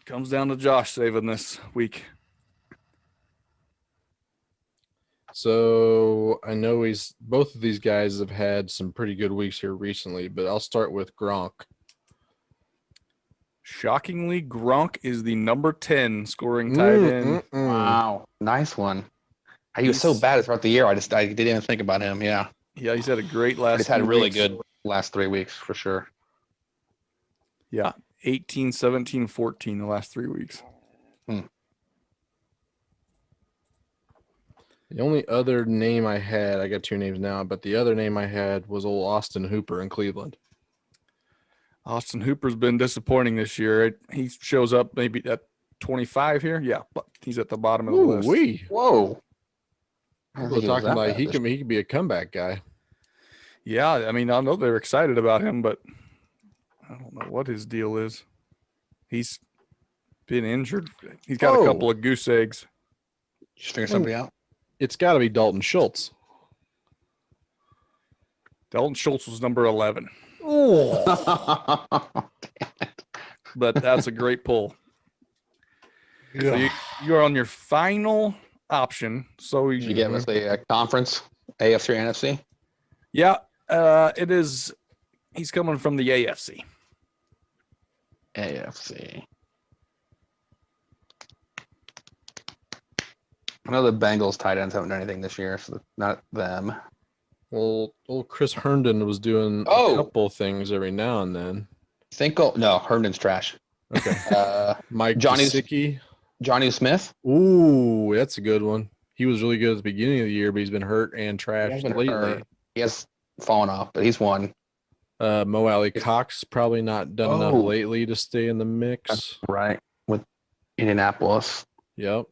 S2: Comes down to Josh saving this week.
S1: So I know both of these guys have had some pretty good weeks here recently, but I'll start with Gronk.
S2: Shockingly, Gronk is the number 10 scoring tight end.
S3: Wow. Nice one. He was so
S2: He's-
S3: bad throughout the year. I didn't even think about him. Yeah.
S2: Yeah, he's had a great last
S3: He's had
S2: few
S3: really
S2: weeks.
S3: good last 3 weeks for sure.
S2: Yeah, 18, 17, 14 the last 3 weeks.
S1: The only other name I got 2 names now, but the other name I had was old Austin Hooper in Cleveland.
S2: Austin Hooper's been disappointing this year. He shows up maybe at 25 here. Yeah, but he's at the bottom of the list.
S1: Wee.
S3: Whoa. I
S1: People
S3: didn't think he
S1: are
S3: was
S1: talking
S3: that
S1: like
S3: bad
S1: he
S3: this
S1: could be a comeback guy.
S2: Yeah, I mean, I know they're excited about him, but I don't know what his deal is. He's been injured. He's got
S1: Oh.
S2: a couple of goose eggs.
S3: Just figure somebody out.
S1: It's got to be Dalton Schultz.
S2: Dalton Schultz was number 11,
S1: Oh,
S2: but that's a great pull. So you're on your final option. So
S3: Did you give us a conference, AFC or NFC?
S2: yeah, it is. He's coming from the AFC.
S3: AFC. I know the Bengals tight ends haven't done anything this year, so not them.
S1: well, old Chris Herndon was doing
S3: Oh.
S1: a couple things every now and then.
S3: No, Herndon's trash.
S1: Okay. Mike
S3: Johnny-
S1: Gesicki.
S3: Johnny Smith.
S1: Ooh, that's a good one. He was really good at the beginning of the year, but he's been hurt and
S3: He
S1: trashed
S3: has been
S1: lately.
S3: hurt. He has fallen off, but he's one.
S1: Mo Alley Cox probably not done enough
S3: Oh.
S1: lately to stay in the mix.
S3: Right. With Indianapolis.
S1: Yep.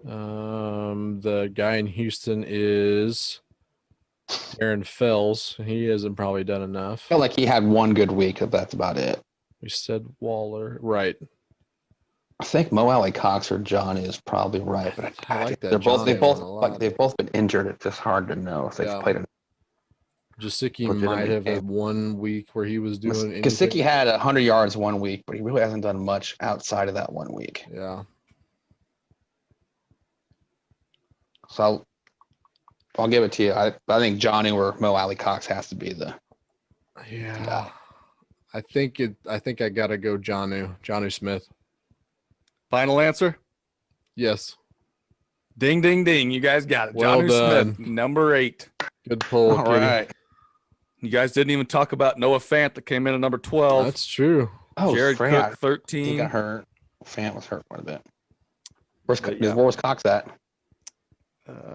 S1: The guy in Houston is Aaron Fells. He hasn't probably done enough.
S3: I feel like he had one good week, but that's about it.
S1: We said Waller, right?
S3: I think Mo Alley Cox or Johnny is probably right, but
S1: I like that
S3: They're both
S1: Johnny one a lot.
S3: they've both been injured. It's just hard to know if they've
S1: Yeah.
S3: played.
S1: Gesicki
S3: legitimate
S1: might have
S3: game.
S1: had 1 week where he was doing anything.
S3: Gesicki had 100 yards 1 week, but he really hasn't done much outside of that 1 week.
S1: Yeah.
S3: So I'll give it to you. I think Johnny or Mo Alley Cox has to be the
S1: Yeah. I think I gotta go Johnny Smith.
S2: Final answer?
S1: Yes.
S2: Ding, ding, ding. You guys got it.
S1: Well
S2: Johnny
S1: done.
S2: Smith, number 8.
S1: Good pull.
S3: all
S1: Kitty.
S3: right.
S2: You guys didn't even talk about Noah Fant that came in at number 12.
S1: That's true.
S3: Oh,
S2: Jared
S3: Fant.
S2: Cook, 13.
S3: He got hurt. Fant was hurt quite a bit.
S2: But yeah.
S3: Where was Cox at?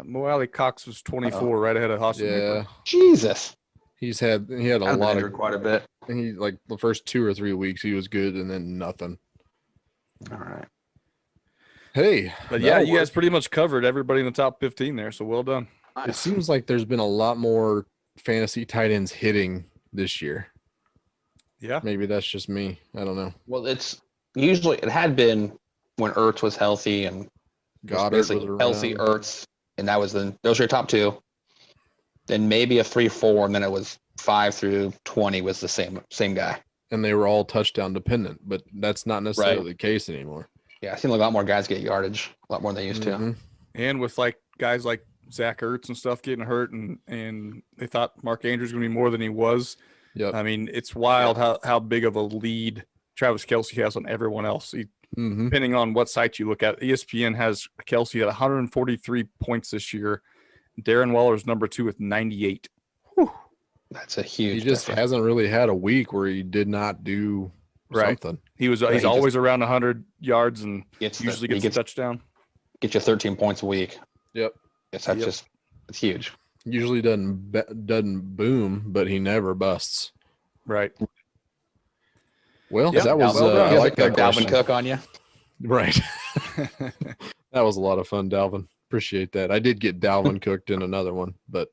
S2: Mo Alley Cox was 24, right ahead of Austin.
S1: Yeah,
S3: Jesus.
S1: he had a
S3: I've been
S1: lot
S3: injured
S1: of.
S3: quite a bit.
S1: He like the first 2 or 3 weeks he was good, and then nothing.
S3: All right.
S1: Hey,
S2: But yeah,
S1: that'll
S2: you guys
S1: work.
S2: pretty much covered everybody in the top 15 there. So well done.
S1: It
S3: Nice.
S1: seems like there's been a lot more fantasy tight ends hitting this year.
S2: Yeah.
S1: Maybe that's just me. I don't know.
S3: Well, it's usually it had been when Ertz was healthy and
S1: Goddard was
S3: basically
S1: around.
S3: Kelsey, Ertz, and that was those were your top 2. Then maybe a 3-4, and then it was 5 through 20 was the same guy.
S1: And they were all touchdown dependent, but that's not necessarily the case anymore.
S3: Yeah, I seen a lot more guys get yardage, a lot more than they used to.
S1: Mhm.
S2: And with like guys like Zach Ertz and stuff getting hurt, and they thought Mark Andrews was going to be more than he was.
S1: Yep.
S2: I mean, it's wild how big of a lead Travis Kelce has on everyone else.
S1: Mhm.
S2: Depending on what site you look at, ESPN has Kelce at 143 points this year. Darren Waller's number 2 with 98.
S3: That's a huge.
S1: He just
S3: difference.
S1: hasn't really had a week where he did not do
S2: Right.
S1: something.
S2: He's
S3: he just-
S2: always around 100 yards and usually
S3: he
S2: gets a touchdown.
S3: Get you 13 points a week.
S1: Yep.
S3: Yes, that's
S2: Yep.
S3: just it's huge.
S1: Usually doesn't boom, but he never busts.
S2: Right.
S1: Well,
S2: Yeah,
S1: that was
S2: well done.
S1: I
S3: You
S1: like
S3: got
S1: that
S3: Dalvin
S1: question.
S3: Cook on you.
S1: Right. That was a lot of fun, Dalvin. Appreciate that. I did get Dalvin cooked in another one, but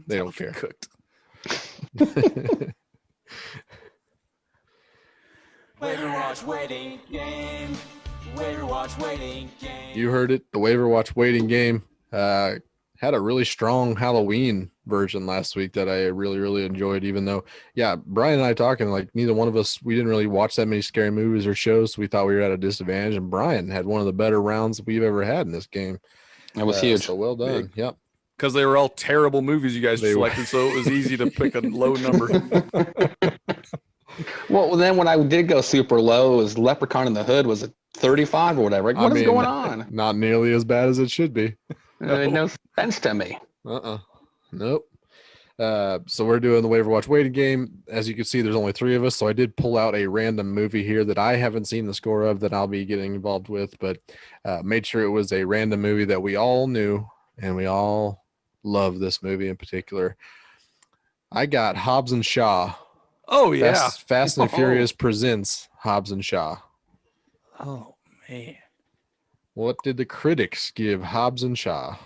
S1: they don't care.
S2: Cooked.
S4: Waiver watch waiting game. Waiver watch waiting game.
S1: You heard it. The waiver watch waiting game had a really strong Halloween version last week that I really, really enjoyed, even though, yeah, Brian and I talking, like neither one of us, we didn't really watch that many scary movies or shows. So we thought we were at a disadvantage, and Brian had one of the better rounds we've ever had in this game.
S3: It was huge.
S1: So well done. Yep.
S2: Because they were all terrible movies you guys
S1: They were.
S2: selected, so it was easy to pick a low number.
S3: Well, then when I did go super low, it was Leprechaun in the Hood was at 35 or whatever. Like,
S1: I
S3: what is
S1: mean,
S3: going on?
S1: Not nearly as bad as it should be.
S3: It made no sense to me.
S1: Nope. So we're doing the waiver watch waiting game. As you can see, there's only 3 of us. So I did pull out a random movie here that I haven't seen the score of that I'll be getting involved with, but made sure it was a random movie that we all knew and we all love this movie in particular. I got Hobbs and Shaw.
S2: Oh, yeah.
S1: Fast and Furious presents Hobbs and Shaw.
S2: Oh, man.
S1: What did the critics give Hobbs and Shaw?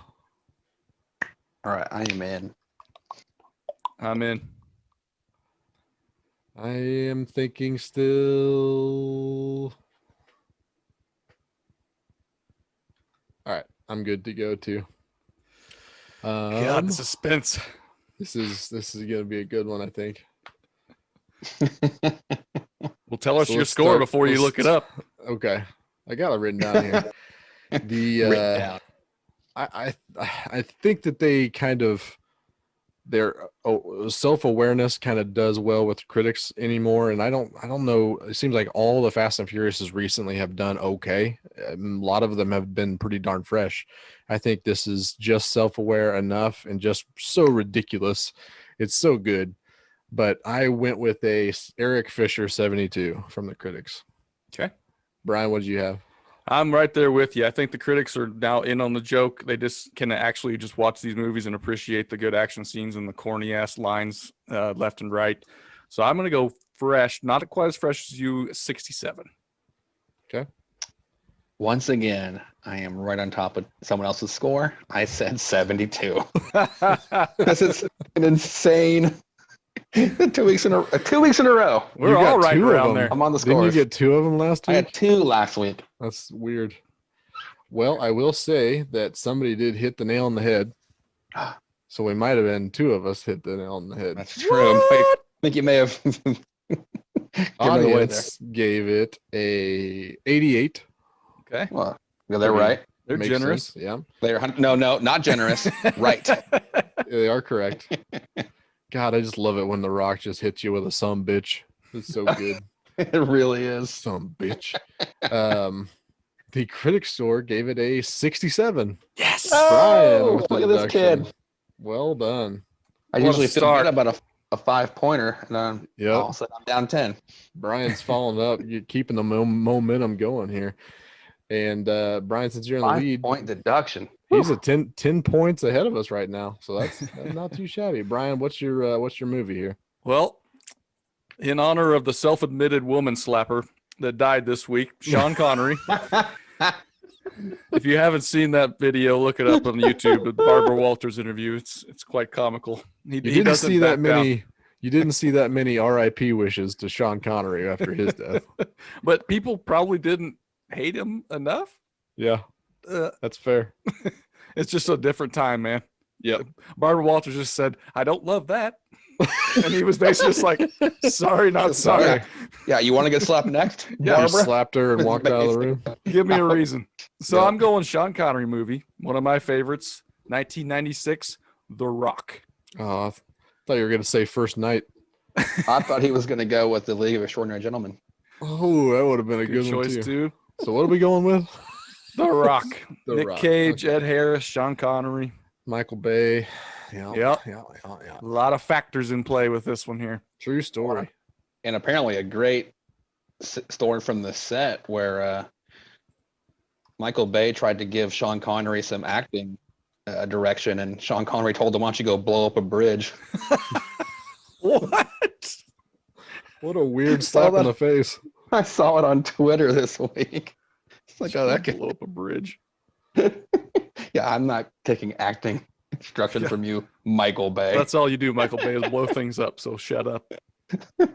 S3: All right, I am in.
S2: I'm in.
S1: I am thinking still. All right, I'm good to go too.
S2: God, the suspense.
S1: This is gonna be a good one, I think.
S2: Well, tell us
S1: So
S2: your
S1: let's
S2: score
S1: start-
S2: before you
S1: let's-
S2: look it up.
S1: Okay, I got it written down here.
S3: Written down.
S1: I think that they kind of their self-awareness kind of does well with critics anymore, and I don't know. It seems like all the Fast and Furiouses recently have done okay. A lot of them have been pretty darn fresh. I think this is just self-aware enough and just so ridiculous. It's so good. But I went with a Eric Fisher 72 from the critics.
S2: Okay.
S1: Brian, what did you have?
S2: I'm right there with you. I think the critics are now in on the joke. They just can actually just watch these movies and appreciate the good action scenes and the corny ass lines left and right. So I'm going to go fresh, not quite as fresh as you, 67.
S3: Once again, I am right on top of someone else's score. I said 72. This is an insane 2 weeks in a 2 weeks in a row.
S2: We're
S1: You got
S2: all right
S1: 2 of
S2: around
S1: them.
S2: there.
S3: I'm on the
S1: Didn't you
S3: scores.
S1: get 2 of them last
S3: I
S1: week?
S3: had 2 last week.
S1: That's weird. Well, I will say that somebody did hit the nail on the head. So we might have been 2 of us hit the nail on the head.
S3: That's true. I think you may have given it away there.
S1: Audience gave it a 88.
S2: Okay.
S3: Well, yeah, they're
S1: I mean,
S3: right.
S2: They're
S1: Makes
S2: generous.
S1: sense, yeah,
S3: They're no, not generous. Right.
S1: they are correct. God, I just love it when The Rock just hits you with a some bitch. It's so good.
S3: It really is.
S1: Some bitch. The critics score gave it a 67.
S2: Yes.
S1: Brian
S3: Oh,
S1: with the
S3: look at this
S1: deduction.
S3: kid.
S1: Well done.
S3: I
S2: What a
S3: usually feel
S2: start.
S3: good about a 5-pointer, and I'm
S1: Yep.
S3: all of a sudden I'm down 10.
S1: Brian's following up. You're keeping the momentum going here. And Brian, since you're in the lead,
S3: 5-point deduction.
S1: He's a 10 points ahead of us right now, so that's not too shabby. Brian, what's your movie here?
S2: Well, in honor of the self-admitted woman slapper that died this week, Sean Connery. If you haven't seen that video, look it up on YouTube. The Barbara Walters interview. It's quite comical. He
S1: didn't
S2: doesn't
S1: see that
S2: back down.
S1: many. You didn't see that many R.I.P. wishes to Sean Connery after his death.
S2: But people probably didn't hate him enough.
S1: Yeah, that's fair.
S2: It's just a different time, man.
S1: Yep.
S2: Barbara Walters just said, "I don't love that," and he was basically just like, "Sorry, not sorry."
S3: Yeah, you want to get slapped next?
S2: Yeah,
S1: He slapped her and walked out of the room.
S2: Give me a reason. So
S1: Yeah.
S2: I'm going Sean Connery movie. One of my favorites, 1996, The Rock.
S1: Oh, I thought you were going to say First Night.
S3: I thought he was going to go with the League of Extraordinary Gentlemen.
S1: Oh, that would have been a good,
S2: Good choice
S1: one too.
S2: too.
S1: So what are we going with?
S2: The Rock.
S1: The
S2: Nick
S1: Rock,
S2: Cage,
S1: okay.
S2: Ed Harris, Sean Connery.
S1: Michael Bay. Yeah.
S2: Yep.
S1: Yeah.
S2: A lot of factors in play with this one here.
S1: True story.
S3: And apparently a great story from the set where Michael Bay tried to give Sean Connery some acting direction, and Sean Connery told him, "Why don't you go blow up a bridge?"
S2: What?
S1: What a weird
S3: Saw
S1: slap in
S3: that.
S1: the face.
S3: I saw it on Twitter this week. It's like, oh, that could...
S2: Blow up a bridge.
S3: Yeah, I'm not taking acting instruction from you, Michael Bay.
S2: That's all you do, Michael Bay, is blow things up. So shut up.
S3: All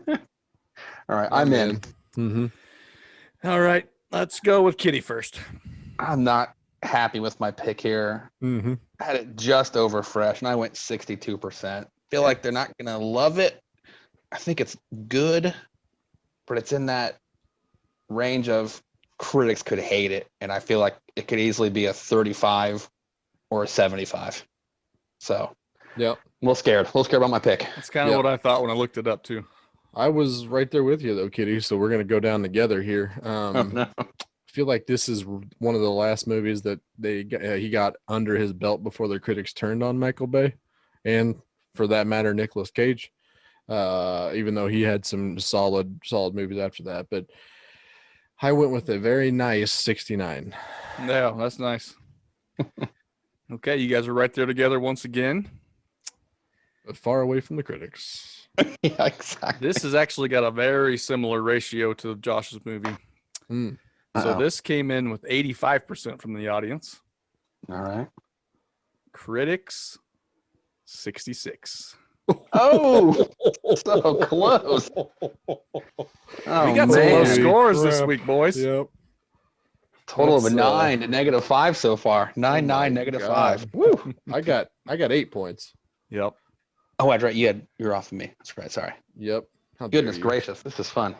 S3: right, I'm in.
S1: Mm-hmm.
S2: All right, let's go with Kitty first.
S3: I'm not happy with my pick here.
S1: Mm-hmm.
S3: I had it just over fresh, and I went 62%. Feel like they're not gonna love it. I think it's good, but it's in that range of critics could hate it, and I feel like it could easily be a 35 or a 75. So,
S1: Yep.
S3: a little scared about my pick.
S2: That's kind of
S1: Yep.
S2: what I thought when I looked it up too.
S1: I was right there with you though, Kitty. So we're gonna go down together here.
S3: No.
S1: I feel like this is one of the last movies that he got under his belt before the critics turned on Michael Bay, and for that matter, Nicolas Cage. Even though he had some solid movies after that, but I went with a very nice 69.
S2: Yeah, that's nice. Okay, you guys are right there together once again.
S1: But far away from the critics.
S3: Yeah, exactly.
S2: This has actually got a very similar ratio to Josh's movie.
S1: Mm.
S2: So
S3: Uh-oh.
S2: this came in with 85% from the audience.
S3: All right.
S2: Critics, 66.
S3: Oh, so close. Oh,
S2: We got some low
S3: man.
S2: scores this
S1: Crap.
S2: week, boys.
S1: Yep.
S3: Total of a
S1: That's,
S3: 9 to -5 so far. 9,
S1: my
S3: 9, -5.
S1: God.
S3: Woo.
S1: I got 8 points.
S2: Yep.
S3: Oh, that's right. You're off of me. That's right. Sorry.
S1: Yep. How dare
S3: Goodness
S1: you.
S3: gracious. This is fun.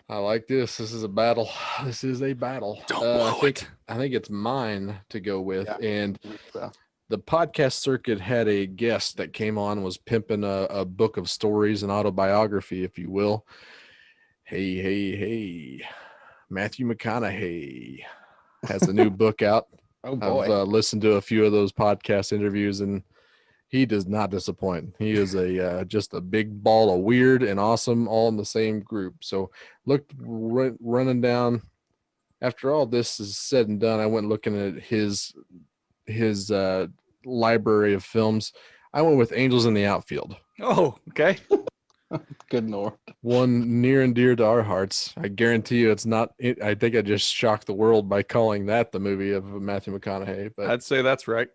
S1: I like this. This is a battle. This is a battle.
S2: Don't blow
S1: I think it's mine to go with.
S3: Yeah.
S1: And
S3: So,
S1: the podcast circuit had a guest that came on, was pimping a book of stories, an autobiography, if you will. Hey. Matthew McConaughey has a new book out.
S3: oh, boy.
S1: I've listened to a few of those podcast interviews, and he does not disappoint. He is just a big ball of weird and awesome, all in the same group. So looked running down. After all this is said and done, I went looking at his library of films. I went with Angels in the Outfield,
S2: Oh, okay.
S3: Good Lord.
S1: one near and dear to our hearts. I guarantee you it's not. I think I just shocked the world by calling that the movie of Matthew McConaughey. But
S2: I'd say that's right.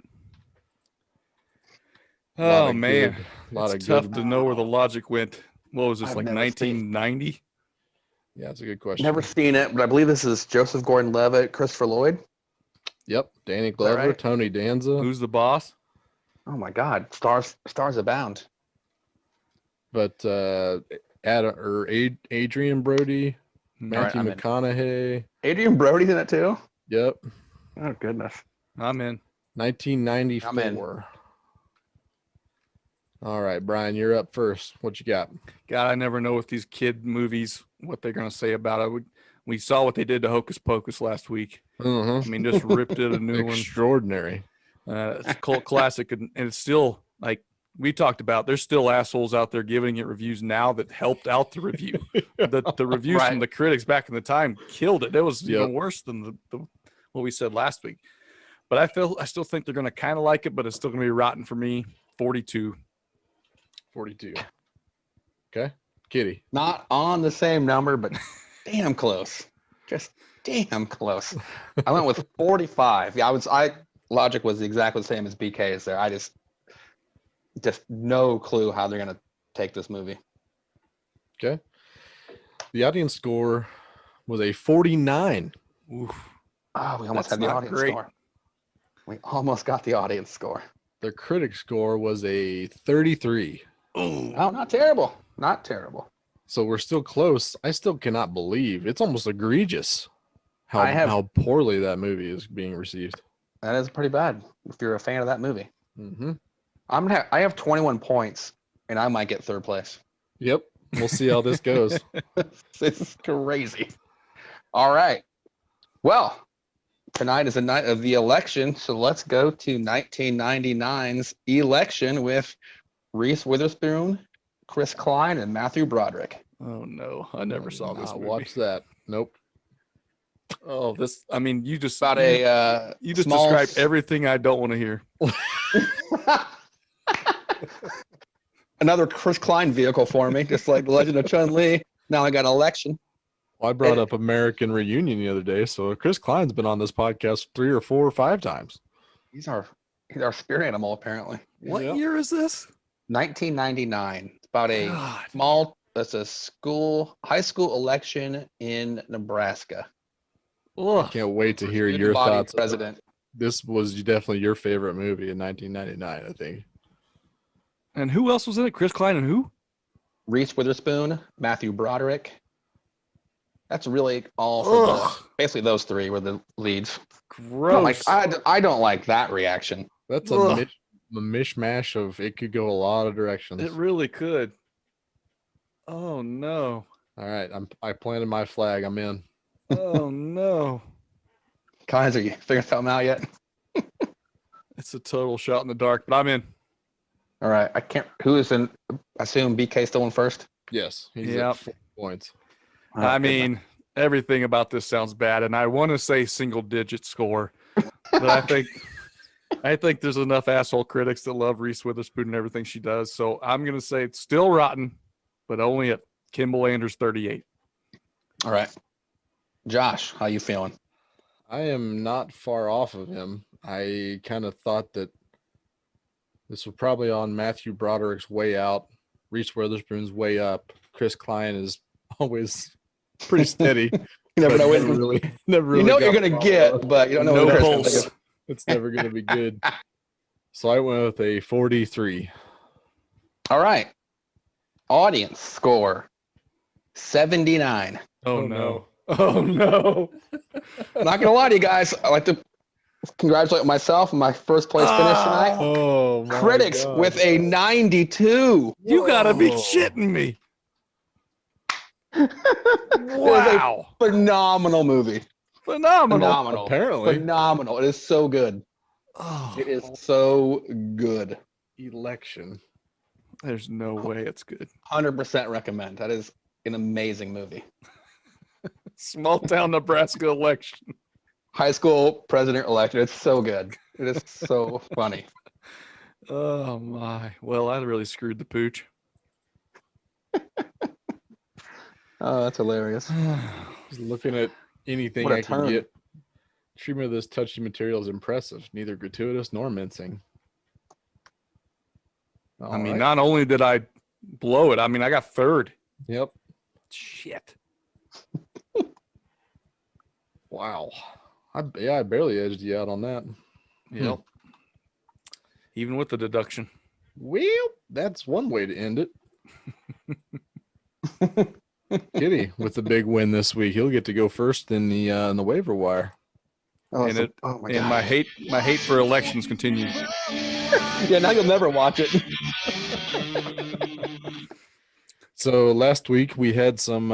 S1: lot
S2: Oh,
S1: of
S2: man.
S1: good- lot
S2: It's
S1: of
S2: tough
S1: good.
S2: to know where the logic went. What was this,
S3: I've
S2: like
S3: never seen-
S2: 1990?
S1: Yeah, it's a good question.
S3: Never seen it, but I believe this is Joseph Gordon-Levitt, Christopher Lloyd.
S1: Yep, Danny Glover,
S3: right?
S1: Tony Danza,
S2: Who's the boss?
S3: Oh my God. Stars abound.
S1: but Adrian Brody, Matthew
S3: I'm in.
S1: McConaughey.
S3: Adrian Brody's in it too.
S1: Yep,
S3: Oh goodness.
S2: I'm in.
S1: 1994. All right, Brian, you're up first. What you got?
S2: God, I never know with these kid movies what they're going to say about it. We saw what they did to Hocus Pocus last week. I mean, just ripped it a new one.
S1: Extraordinary.
S2: It's a cult classic, and it's still, like we talked about, there's still assholes out there giving it reviews now that helped out the review. The reviews from
S3: Right.
S2: the critics back in the time killed it. It was
S1: Yep.
S2: even worse than the what we said last week. But I still think they're going to kind of like it, but it's still going to be rotten for me. 42.
S1: 42. Okay. Kitty.
S3: Not on the same number, but damn close. Just damn close. I went with 45. Yeah, logic was exactly the same as BK's there. I just no clue how they're gonna take this movie.
S1: Okay. The audience score was a 49.
S2: Oof.
S3: Oh, we almost
S2: That's
S3: had the
S2: not
S3: audience
S2: great.
S3: score. We almost got the audience score.
S1: The critic score was a 33.
S3: Oh, not terrible. Not terrible.
S1: So we're still close. I still cannot believe it's almost egregious how poorly that movie is being received.
S3: That is pretty bad if you're a fan of that movie.
S1: Mm-hmm.
S3: I have 21 points, and I might get third place.
S1: Yep. We'll see how this goes.
S3: This is crazy. All right. Well, tonight is the night of the election, so let's go to 1999's election with Reese Witherspoon, Chris Klein, and Matthew Broderick.
S2: Oh no, I never saw this movie.
S1: Watch that. Nope.
S2: Oh, this. I mean, you just
S3: About
S2: you just
S3: small
S2: described everything I don't want to hear.
S3: another Chris Klein vehicle for me, just like the Legend of Chun-Li. Now I got election.
S1: Well, I brought up American Reunion the other day, so Chris Klein's been on this podcast 3 or 4 or 5 times.
S3: He's our spirit animal, apparently.
S2: What
S1: Yep.
S2: year is this?
S3: 1999. It's about a
S2: God.
S3: that's a high school election in Nebraska.
S2: Ugh.
S1: Can't wait to hear your
S3: Student-body
S1: thoughts.
S3: President.
S1: This was definitely your favorite movie in 1999, I think.
S2: And who else was in it? Chris Klein and who?
S3: Reese Witherspoon, Matthew Broderick. That's really all for
S2: Ugh.
S3: basically those three were the leads.
S2: Gross.
S3: I don't like that reaction.
S1: That's
S2: Ugh.
S1: a mishmash of it could go a lot of directions.
S2: It really could. Oh no.
S1: All right, I planted my flag. I'm in.
S2: Oh no.
S3: Guys, are you figuring something out yet?
S2: It's a total shot in the dark, but I'm in.
S3: All right. I can't. Who is in? I assume BK still in first.
S1: Yes, he's
S2: Yep.
S1: at 4 points.
S3: All right,
S2: I
S3: good.
S2: mean, everything about this sounds bad, and I want to say single digit score, but I think there's enough asshole critics that love Reese Witherspoon and everything she does. So I'm gonna say it's still rotten, but only at Kimball Anders 38.
S3: All right. Josh, how you feeling?
S1: I am not far off of him. I kind of thought that this was probably on Matthew Broderick's way out, Reese Witherspoon's way up. Chris Klein is always pretty steady.
S3: You never know.
S1: Never really
S3: You know what you're
S1: got
S3: gonna
S1: follow
S3: get,
S1: up.
S3: but you don't know
S2: No
S3: what Chris is
S2: pulse.
S3: gonna get.
S1: It's never going to be good. So I went with a 43.
S3: All right. Audience score 79.
S2: Oh no. Oh no.
S3: I'm not gonna lie to you guys. I like to congratulate myself on my first place finish tonight.
S1: Oh, my
S3: Critics
S1: God.
S3: with a 92.
S2: You gotta be
S1: Whoa.
S2: shitting me. Wow.
S3: Phenomenal movie.
S2: Phenomenal.
S3: Phenomenal.
S1: Apparently.
S3: Phenomenal. It is so good.
S2: Oh,
S3: It is so good.
S1: Election.
S2: there's no way it's good.
S3: 100% recommend. That is an amazing movie.
S2: Small town Nebraska election.
S3: High school president election. It's so good. It is so funny.
S2: Oh my. Well, I really screwed the pooch.
S3: Oh, that's hilarious.
S1: Just looking at anything
S3: What a
S1: I can
S3: turn.
S1: get. Treatment of this touchy material is impressive, neither gratuitous nor mincing.
S2: I mean, not only did I blow it, I mean, I got third.
S1: Yep.
S2: Shit.
S1: Wow. I barely edged you out on that.
S2: Yep. Even with the deduction.
S1: Well, that's one way to end it. Kitty with the big win this week. He'll get to go first in the waiver wire.
S3: Oh,
S2: And
S3: so-
S2: it-
S3: oh my
S2: And
S3: god.
S2: my hate for elections continues.
S3: Yeah, now you'll never watch it.
S1: So last week we had some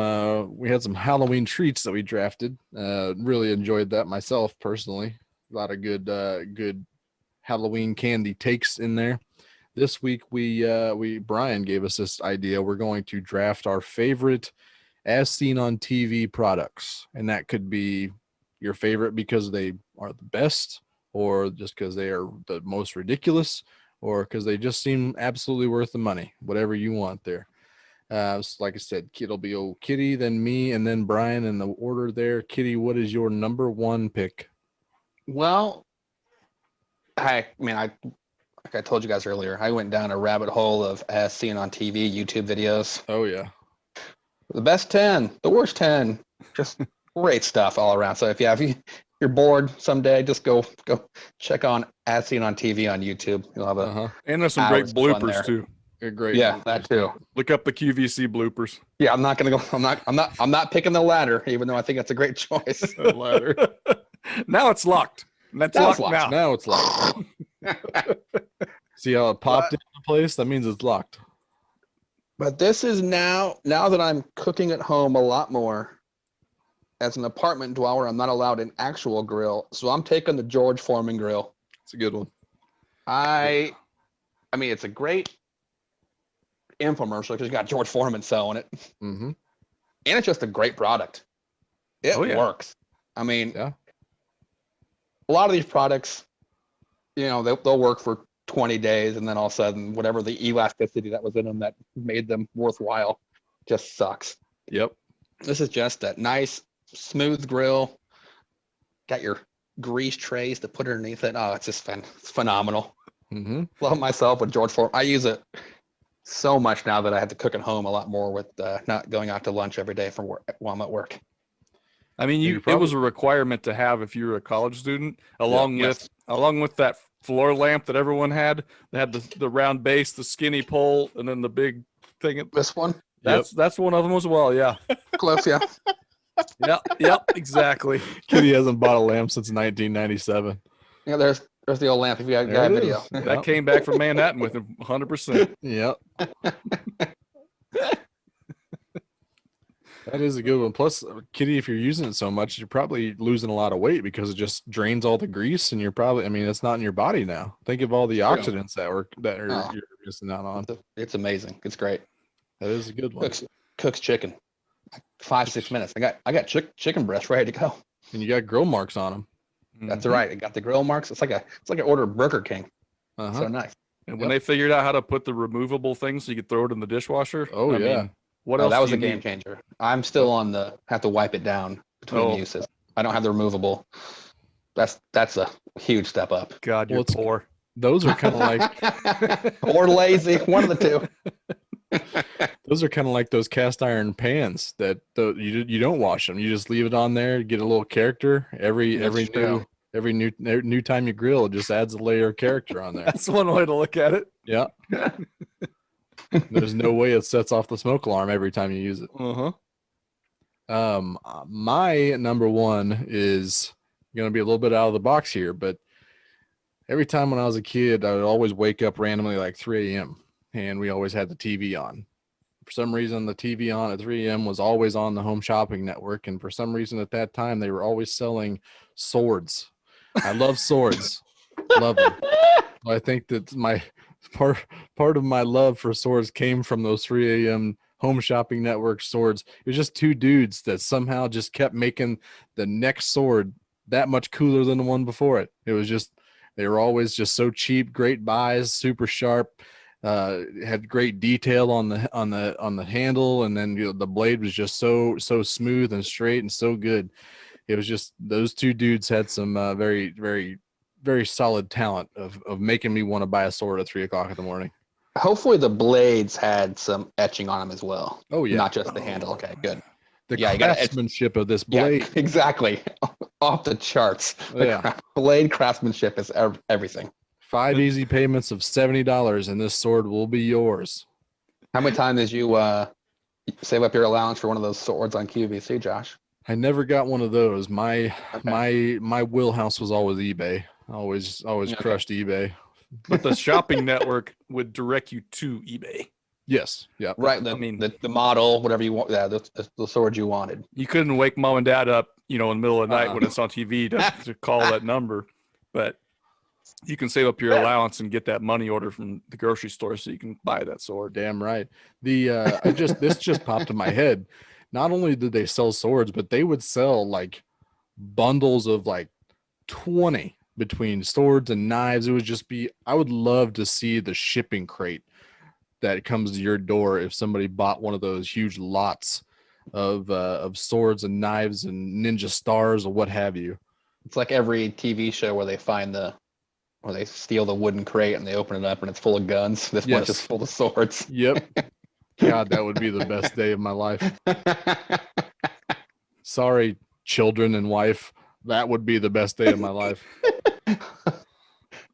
S1: Halloween treats that we drafted. Really enjoyed that myself personally. A lot of good Halloween candy takes in there. This week Brian gave us this idea. We're going to draft our favorite as seen on TV products, and that could be your favorite because they are the best, or just because they are the most ridiculous, or because they just seem absolutely worth the money. Whatever you want there. So like I said, it'll be old Kitty, then me, and then Brian in the order there. Kitty, what is your number one pick?
S3: Well, like I told you guys earlier, I went down a rabbit hole of seeing on TV, YouTube videos.
S1: Oh yeah.
S3: The best 10, the worst 10, just great stuff all around. So if you're bored someday, just go check on as seen on TV on YouTube. You'll have a
S2: And there's some great
S3: hours of fun there.
S2: bloopers too.
S1: Great.
S3: yeah, that too.
S2: Look up the QVC bloopers.
S3: Yeah, I'm not gonna go. I'm not picking the ladder, even though I think that's a great choice.
S1: The ladder.
S2: Now it's locked. That's
S3: Now it's
S2: locked
S3: locked.
S2: now.
S1: Now it's locked. See how it popped into place? That means it's locked.
S3: But this is now that I'm cooking at home a lot more. As an apartment dweller, I'm not allowed an actual grill, so I'm taking the George Foreman grill.
S1: It's a good one.
S3: I mean, it's a great infomercial because you got George Foreman selling it,
S1: Mm-hmm.
S3: and it's just a great product. It
S2: Oh, yeah.
S3: works. I mean,
S1: Yeah.
S3: a lot of these products, they'll work for 20 days, and then all of a sudden, whatever the elasticity that was in them that made them worthwhile just sucks.
S1: Yep.
S3: This is just a nice, smooth grill. Got your grease trays to put underneath it. Oh, it's just it's phenomenal.
S1: Mm-hmm.
S3: Love myself with George Foreman. I use it so much now that I have to cook at home a lot more with not going out to lunch every day from work while I'm at work.
S2: I mean,
S1: You
S2: it was a requirement to have if you were a college student, along
S3: Yes.
S2: with that floor lamp that everyone had. They had the round base, the skinny pole, and then the big thing.
S3: This one,
S2: That's one of them as well. Yeah.
S3: close, yeah.
S2: Yep. Exactly.
S1: Kitty hasn't bought a lamp since 1997.
S3: Yeah, there's the old lamp if you got
S1: There
S3: a
S1: it
S3: video.
S1: is.
S2: That
S1: Yep.
S2: came back from Manhattan with him 100%.
S1: Yep. That is a good one. Plus, Kitty, if you're using it so much, you're probably losing a lot of weight because it just drains all the grease, and you're probably, it's not in your body now. Think of all the oxidants that
S3: Oh.
S1: you're missing out on.
S3: It's amazing. It's great.
S1: That is a good one.
S3: Cooks chicken. 5-6 minutes. I got chicken breast ready to go.
S1: And you got grill marks on them.
S3: That's right. I got the grill marks. It's like I ordered Burger King.
S1: Uh-huh.
S3: So nice.
S2: And when they figured out how to put the removable things so you could throw it in the dishwasher.
S1: Oh,
S2: I
S1: yeah.
S2: mean, what
S3: Oh,
S2: else?
S3: that was
S2: do
S3: a
S2: you
S3: game
S2: need?
S3: changer. I'm still on have to wipe it down between
S2: Oh.
S3: uses. I don't have the removable. That's a huge step up.
S2: God, you're
S1: Well, it's-
S2: poor.
S1: Those are kind of like
S3: Or lazy, one of the two.
S1: those are kind of like those cast iron pans that you don't wash them. You just leave it on there, get a little character. Every
S3: true.
S1: new time you grill, it just adds a layer of character on there.
S2: That's one way to look at it.
S1: Yeah. There's no way it sets off the smoke alarm every time you use it. My number one is going to be a little bit out of the box here, but every time when I was a kid, I would always wake up randomly like 3 a.m. and we always had the TV on. For some reason, the TV on at 3 a.m. was always on the Home Shopping Network, and for some reason at that time, they were always selling swords. I love swords. Love them. I think that my part of my love for swords came from those 3 a.m. Home Shopping Network swords. It was just two dudes that somehow just kept making the next sword that much cooler than the one before it. It was just, they were always just so cheap, great buys, super sharp, had great detail on the handle, and then the blade was just so smooth and straight and so good. It was just, those two dudes had some very, very, very solid talent of making me want to buy a sword at 3 o'clock in the morning.
S3: Hopefully the blades had some etching on them as well.
S1: Oh yeah,
S3: Not just the handle. Okay, good.
S1: the
S3: Yeah, you gotta etch-
S1: craftsmanship of this blade.
S3: Yeah, exactly. Off the charts. The
S1: Yeah.
S3: blade craftsmanship is everything.
S1: 5 easy payments of $70, and this sword will be yours.
S3: How many times did you save up your allowance for one of those swords on QVC, Josh?
S1: I never got one of those. My
S3: Okay.
S1: my wheelhouse was always eBay. Always
S3: Okay.
S1: crushed eBay.
S2: But the shopping network would direct you to eBay.
S1: Yes. Yeah.
S3: Right.
S2: I mean-
S3: the model, whatever you want. Yeah, the sword you wanted.
S2: You couldn't wake mom and dad up, in the middle of the night
S3: Uh-uh.
S2: when it's on TV to call that number. But you can save up your allowance and get that money order from the grocery store so you can buy that sword.
S1: Damn right. This just popped in my head. Not only did they sell swords, but they would sell like bundles of like 20 between swords and knives. It would just be, I would love to see the shipping crate that comes to your door if somebody bought one of those huge lots of swords and knives and ninja stars or what have you.
S3: It's like every TV show where they where they steal the wooden crate and they open it up and it's full of guns. This one's just full of swords.
S1: Yep. God, that would be the best day of my life. Sorry, children and wife. That would be the best day of my life.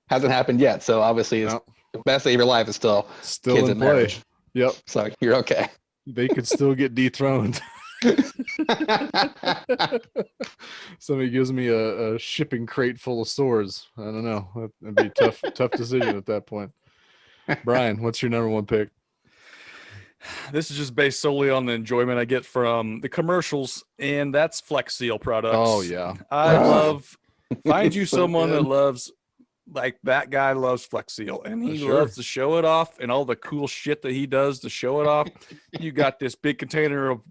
S3: Hasn't happened yet, so obviously it's the best day of your life is still kids
S1: in play.
S3: Marriage.
S1: Yep.
S3: So you're okay.
S1: They could still get dethroned. Somebody gives me a shipping crate full of swords. I don't know. That'd be a tough decision at that point. Brian, what's your number one pick?
S2: This is just based solely on the enjoyment I get from the commercials, and that's Flex Seal products.
S1: Oh yeah.
S2: I love find you
S3: So
S2: someone
S3: good.
S2: that loves, like, that guy loves Flex Seal, and he
S1: Sure.
S2: loves to show it off and all the cool shit that he does to show it off. You got this big container of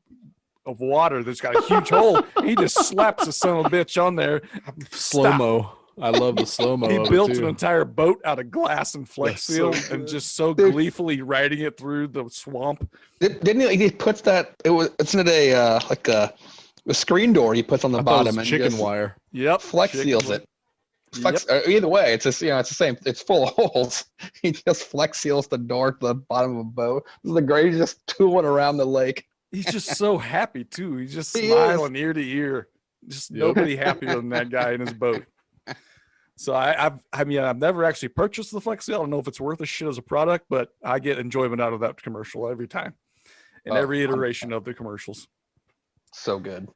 S2: water that's got a huge hole. He just slaps the son of a bitch on there.
S1: Slow-mo. I love the slow-mo.
S2: He
S1: of it,
S2: built an
S1: too.
S2: entire boat out of glass and Flex
S1: That's so
S2: Seal and
S1: good.
S2: just so
S3: Dude.
S2: gleefully riding it through the swamp.
S3: Didn't he puts that isn't it a like a screen door he puts on the
S1: I thought it
S3: bottom
S1: was
S3: and
S1: chicken
S3: just
S1: wire.
S2: Yep.
S3: flex
S2: chicken
S3: seals
S2: wing.
S3: it. Flex, either way, it's just it's the same. It's full of holes. He just flex seals the door to the bottom of a boat. This is the great. He's just tooling around the lake.
S2: He's just so happy too. He's just
S3: He
S2: smiling ear to ear. Just
S1: Yep.
S2: nobody happier than that guy in his boat. So I've never actually purchased the Flex Seal. I don't know if it's worth a shit as a product, but I get enjoyment out of that commercial every time, and
S3: Oh,
S2: every iteration of the commercials.
S3: So good.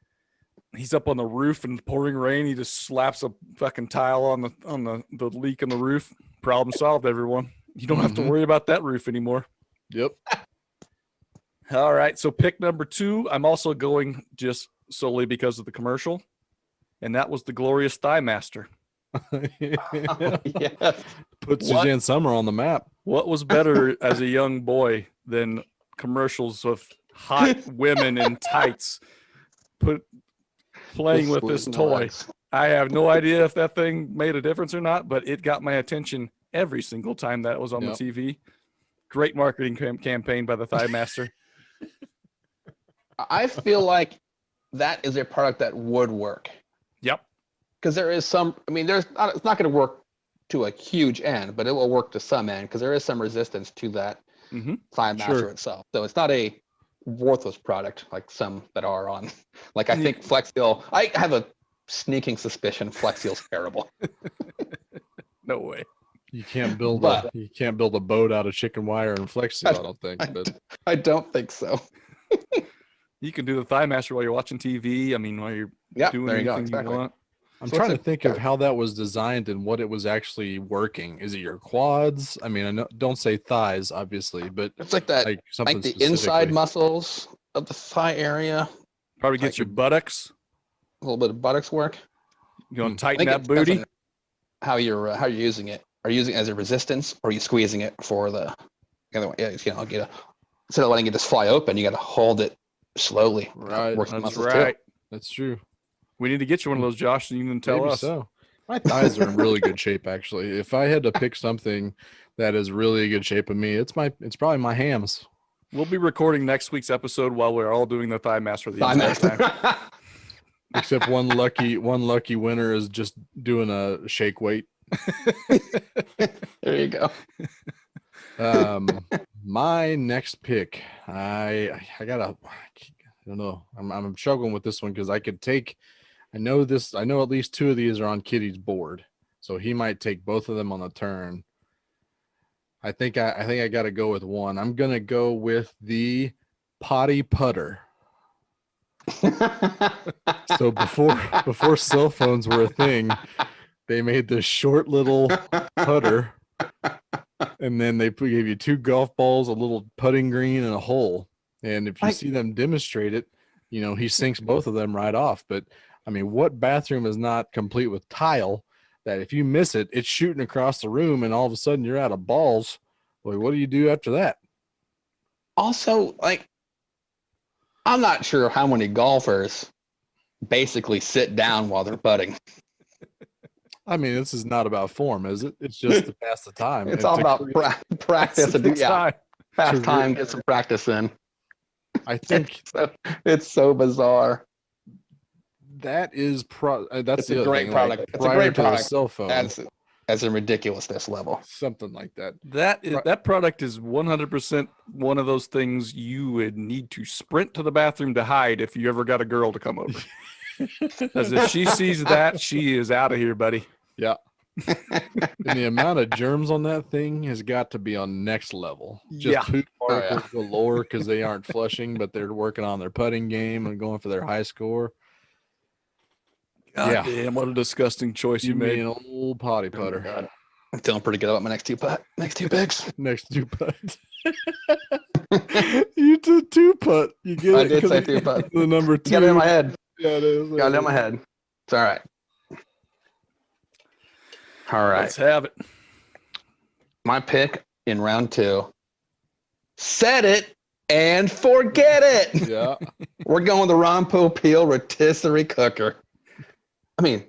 S2: He's up on the roof and pouring rain. He just slaps a fucking tile on the leak in the roof. Problem solved, everyone. You don't have to
S1: Mhm.
S2: worry about that roof anymore.
S1: Yep.
S2: All right. So pick number 2, I'm also going just solely because of the commercial, and that was the Glorious Thigh Master.
S3: Oh, yes.
S1: Put
S2: What?
S1: Suzanne Summer on the map.
S2: What was better as a young boy than commercials of hot women in tights playing with this
S3: Squeezing the
S2: toy?
S3: legs.
S2: I have no idea if that thing made a difference or not, but it got my attention every single time that was on
S1: Yep.
S2: the TV. Great marketing campaign by the Thigh Master.
S3: I feel like that is a product that would work
S2: Yep.
S3: because there is some. I mean, it's not going to work to a huge end, but it will work to some end because there is some resistance to that
S2: Mm-hmm.
S3: Thigh Master
S1: Sure.
S3: itself. So it's not a worthless product like some that are on. Like I think Flex Seal. I have a sneaking suspicion Flex Seal's terrible.
S2: No way.
S1: You can't build
S3: But-
S1: a boat out of chicken wire and Flex Seal, I don't think. But
S3: I don't think so.
S2: You can do the Thigh Master while you're watching TV. I mean, while you're
S3: Yeah,
S2: doing
S3: there you go.
S2: anything
S3: Exactly.
S2: you want.
S1: I'm
S3: So
S1: trying
S3: it's
S1: to think of how that was designed and what it was actually working. Is it your quads? I mean, I know, don't say thighs, obviously, but
S3: It's like that.
S1: like something
S3: Like the inside
S1: specifically.
S3: muscles of the thigh area.
S2: Probably gets your buttocks.
S3: A little bit of buttocks work.
S2: You want to
S3: I
S2: tighten
S3: think
S2: that
S3: it depends
S2: booty.
S3: on how you're using it. Are you using it as a resistance, or are you squeezing it for the other one? Yeah, instead of letting it just fly open, you got to hold it slowly.
S1: Right,
S3: Works the
S2: That's
S3: muscles too.
S2: right.
S1: That's true.
S2: We need to get you one of those, Josh, so you can tell
S1: Maybe
S2: us.
S1: so. My thighs are in really good shape, actually. If I had to pick something that is really good shape of me, it's probably my hams.
S2: We'll be recording next week's episode while we're all doing the Thigh Master the
S3: Thigh
S2: entire
S3: master.
S2: time.
S1: Except one lucky winner is just doing a shake weight.
S3: There you go.
S1: My next pick, I don't know. I'm struggling with this one because I know at least 2 of these are on Kitty's board, so he might take both of them on the turn. I think I got to go with one. I'm gonna go with the potty putter. So before cell phones were a thing, they made this short little putter, and then they gave you 2 golf balls, a little putting green, and a hole. And if you see them demonstrate it, he sinks both of them right off. But I mean, what bathroom is not complete with tile that if you miss it, it's shooting across the room, and all of a sudden you're out of balls? Boy, what do you do after that?
S3: Also, like, I'm not sure how many golfers basically sit down while they're putting.
S1: I mean, this is not about form, is it? It's just to pass the time.
S3: It's all
S1: to
S3: about
S1: create-
S3: practice. And pass
S1: To
S3: time, get some practice in.
S1: I think
S3: It's so bizarre.
S1: that is that's
S3: It's
S1: the
S3: a
S1: other
S3: great
S1: thing,
S3: product.
S1: Like,
S3: It's a
S1: prior
S3: great
S1: to
S3: product.
S1: cell phone,
S3: As a ridiculousness level.
S1: something like that.
S2: That product is 100% one of those things you would need to sprint to the bathroom to hide if you ever got a girl to come over. Because if she sees that, she is out of here, buddy.
S1: Yeah. And the amount of germs on that thing has got to be on next level. Just
S2: Yeah.
S1: poop
S3: Oh, yeah.
S1: particles galore because they aren't flushing, but they're working on their putting game and going for their high score.
S2: God
S1: Yeah.
S2: damn, what a disgusting choice you
S1: Give me
S2: made.
S1: an old potty
S3: Oh my
S1: putter.
S3: God. I'm feeling pretty good about my next two picks.
S1: Next two putts. You did two putt. You get
S3: I
S1: it?
S3: did
S1: 'Cause
S3: say
S1: it-
S3: two putt.
S1: The number two.
S3: Got it in my head.
S1: Yeah, it is.
S3: Got it in my head. It's all right. All right.
S2: Let's have it.
S3: My pick in round 2. Set it and forget it.
S1: Yeah.
S3: We're going the Ron Popeil rotisserie cooker. I mean,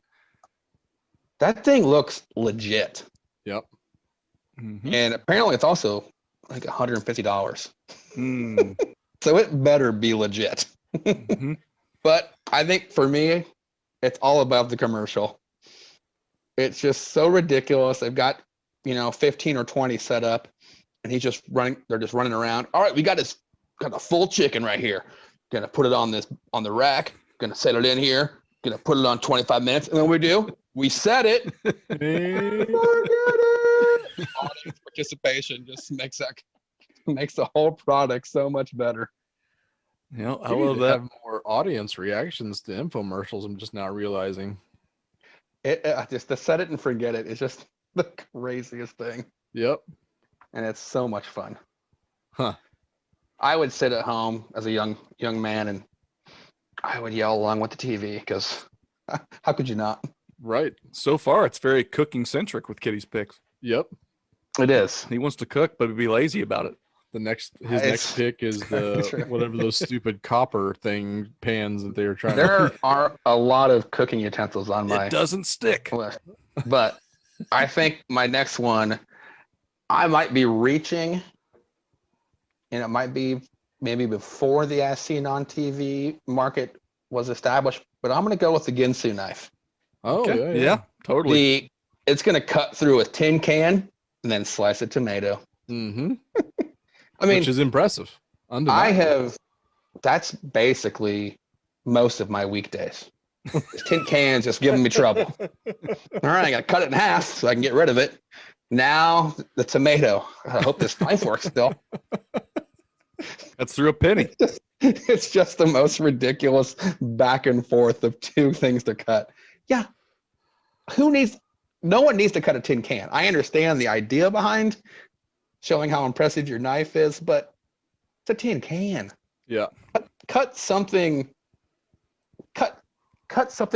S3: that thing looks legit.
S1: Yep.
S2: Mhm.
S3: And apparently it's also like $150.
S2: Mm.
S3: So it better be legit.
S2: Mhm.
S3: But I think for me, it's all above the commercial. It's just so ridiculous. They've got, 15 or 20 set up, and he's just running. They're just running around. All right, we got a full chicken right here. Gonna put it on the rack. Gonna set it in here. Gonna put it on 25 minutes, and then we set it.
S1: Man.
S3: Forget it. Audience participation just makes the whole product so much better.
S2: Yeah, I
S1: We need
S2: love
S1: to
S2: that.
S1: have more audience reactions to infomercials. I'm just now realizing.
S3: Just to set it and forget it is just the craziest thing,
S1: Yep.
S3: and it's so much fun.
S1: Huh.
S3: I would sit at home as a young man, and I would yell along with the TV because how could you not?
S1: Right.
S2: So far, it's very cooking centric with Kitty's picks.
S1: Yep.
S3: It is.
S2: He wants to cook, but be lazy about it.
S1: His next
S3: It's
S1: pick is
S3: very
S1: the
S3: true.
S1: whatever those stupid copper pans that they were trying
S3: There
S1: to.
S3: are a lot of cooking utensils on my
S2: It doesn't stick.
S3: list, but I think my next one, I might be reaching, and it might be maybe before the as seen on TV market was established, but I'm going to go with the Ginsu knife.
S1: Oh
S2: Okay.
S1: yeah.
S2: Totally.
S3: It's going to cut through a tin can and then slice a tomato.
S1: Mm-hmm.
S3: I mean,
S1: Which is impressive.
S3: That's basically most of my weekdays. This tin can's just giving me trouble. All right, I got to cut it in half so I can get rid of it. Now the tomato. I hope this knife works still.
S2: That's through a penny.
S3: It's just the most ridiculous back and forth of two things to cut. Yeah. No one needs to cut a tin can. I understand the idea behind showing how impressive your knife is, but it's a tin can.
S1: Yeah.
S3: Cut something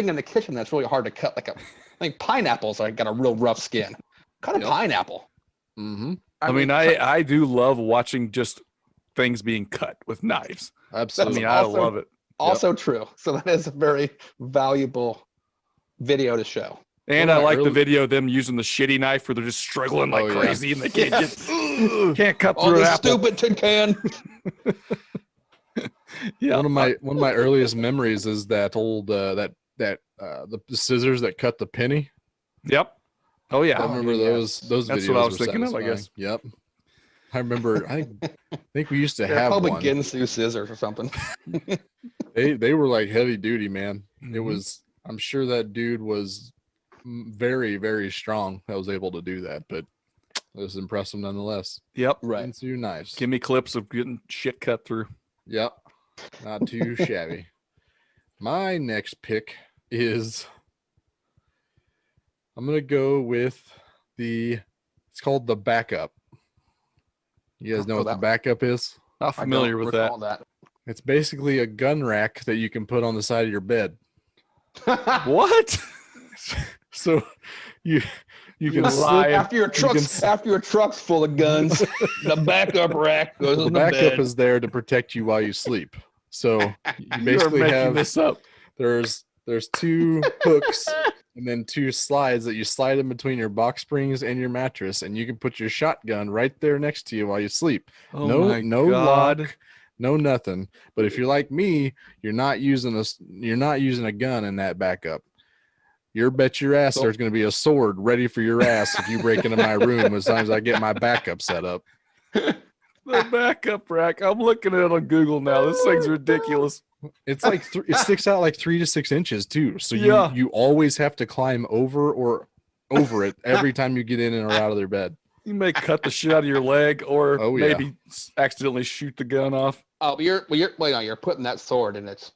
S3: in the kitchen that's really hard to cut. Pineapples got a real rough skin. Cut a
S1: Yep.
S3: pineapple.
S1: Mm-hmm.
S2: I mean, I do love watching just things being cut with knives. I
S1: Absolutely.
S2: mean,
S3: also-
S2: I love it.
S3: Also true. So that is a very valuable video to show.
S2: And
S1: One
S2: I
S1: of my
S2: like the
S1: early-
S2: video of them using the shitty knife where they're just struggling like
S1: Oh, yeah.
S2: crazy and they can't
S3: Yes.
S2: can't cut
S3: Oh,
S2: through an
S3: this
S2: apple.
S3: stupid tin can.
S2: Yeah.
S1: One of my earliest memories is that old the scissors that cut the penny.
S2: Yep. Oh yeah.
S1: I remember
S3: dude,
S1: those videos.
S2: That's what I was
S1: were
S2: thinking of, I guess.
S1: satisfying. Yep. I remember. I think we used to
S3: They're
S1: have
S3: probably
S1: one.
S3: Ginsu scissors or something.
S1: They were like heavy duty, man. It
S2: Mhm.
S1: was. I'm sure that dude was very, very strong. That was able to do that, but it was impressive nonetheless.
S2: Yep.
S3: Right.
S1: Into knives.
S2: Give me clips of getting shit cut through.
S1: Yep. Not too shabby. My next pick is I'm gonna go with it's called the backup. You guys know
S3: Oh,
S1: what the
S3: that-
S1: backup is?
S2: Not
S3: I
S2: familiar
S3: don't
S2: with that.
S3: recall that.
S1: It's basically a gun rack that you can put on the side of your bed.
S2: What?
S1: So you can
S2: You're
S1: slip,
S2: lying.
S3: after your truck's full of guns, the backup rack goes
S1: the
S3: on the
S1: backup
S3: bed.
S1: is there to protect you while you sleep. So you
S2: You are
S1: basically
S2: making
S1: have
S2: this up.
S1: there's two hooks and then 2 slides that you slide in between your box springs and your mattress, and you can put your shotgun right there next to you while you sleep.
S2: Oh
S1: no
S2: my
S1: no
S2: God.
S1: lock, no nothing. But if you're like me, you're not using a gun in that backup. You bet your ass there's going to be a sword ready for your ass if you break into my room as soon as I get my backup set up.
S2: The backup rack. I'm looking at it on Google now. This thing's ridiculous.
S1: It's like it sticks out like 3 to 6 inches too. So
S2: Yeah.
S1: you always have to climb over it every time you get in or out of their bed.
S2: You may cut the shit out of your leg, or
S1: Oh, yeah.
S2: maybe accidentally shoot the gun off.
S3: Oh, but you're putting that sword in its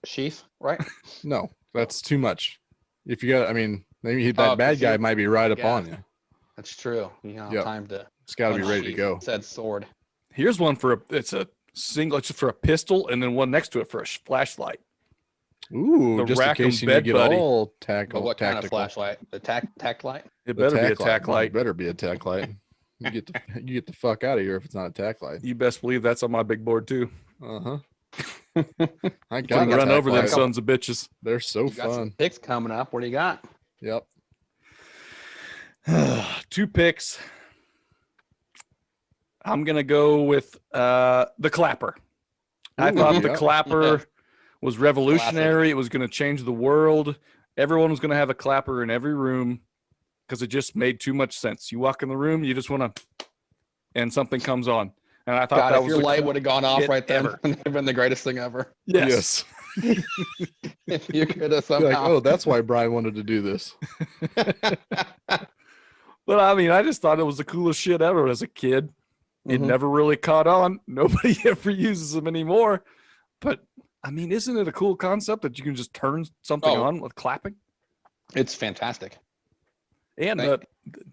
S3: sheath, right?
S1: No, that's too much. If you got, I mean, maybe that bad
S3: 'cause
S1: guy
S3: you-
S1: might be right up
S3: yeah.
S1: on you.
S3: That's true. You know,
S1: Yep.
S3: time to
S1: It's got to be ready to
S3: unsheath
S1: go.
S3: said sword.
S2: Here's one for it's a single. It's for a pistol, and then one next to it for a flashlight.
S1: Ooh,
S2: The
S1: just in
S2: rack
S1: case
S2: 'em
S1: you need to
S2: bed
S1: get
S2: buddy.
S1: all
S3: But
S1: tactical.
S3: what kind of flashlight? The tack light?
S2: It
S1: The
S2: better be a
S1: tack
S2: tack light.
S1: Better be a tack light. You get the fuck out of here if it's not a tack light.
S2: You best believe that's on my big board too.
S1: Uh-huh. I
S2: Gonna
S1: got a
S2: run
S1: tack
S2: over them
S1: light.
S2: sons of bitches.
S1: They're so
S3: You got some
S1: fun.
S3: picks coming up. What do you got?
S1: Yep.
S2: 2 picks. I'm gonna go with the clapper. I
S1: Ooh,
S2: thought the
S1: yeah.
S2: clapper was revolutionary. It was gonna change the world. Everyone was gonna have a clapper in every room because it just made too much sense. You walk in the room, you just want to, and something comes on. And I thought
S3: God,
S2: that
S3: if
S2: was
S3: your
S2: the
S3: light would have gone off
S2: shit
S3: right then,
S2: ever.
S3: it would have been the greatest thing ever.
S2: Yes.
S3: If you could have
S1: You're
S3: somehow.
S1: like, oh, that's why Brian wanted to do this.
S2: But I mean, I just thought it was the coolest shit ever as a kid. It
S3: Mhm.
S2: never really caught on. Nobody ever uses them anymore. But I mean, isn't it a cool concept that you can just turn something
S3: Oh.
S2: on with clapping?
S3: It's fantastic.
S2: And
S3: Thank-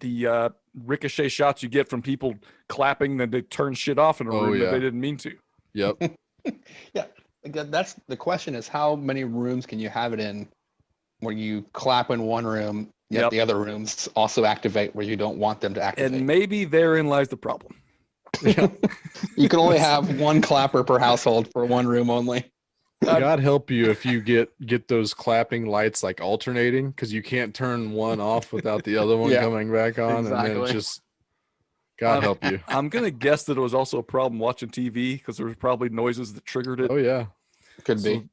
S2: the ricochet shots you get from people clapping, then they turn shit off in a
S1: Oh,
S2: room that
S1: yeah.
S2: they didn't mean to.
S1: Yep.
S3: That's the question: is how many rooms can you have it in, where you clap in one room, yet
S2: Yep.
S3: the other rooms also activate where you don't want them to activate.
S2: And maybe therein lies the problem.
S3: You can only have one clapper per household for one room only.
S1: God help you if you get those clapping lights like alternating, because you can't turn one off without the other one
S3: Yeah,
S1: coming back on, and then
S3: exactly.
S1: it's just God help you.
S2: I'm going to guess that it was also a problem watching TV because there was probably noises that triggered it.
S1: Oh yeah.
S3: Could
S2: So
S3: be.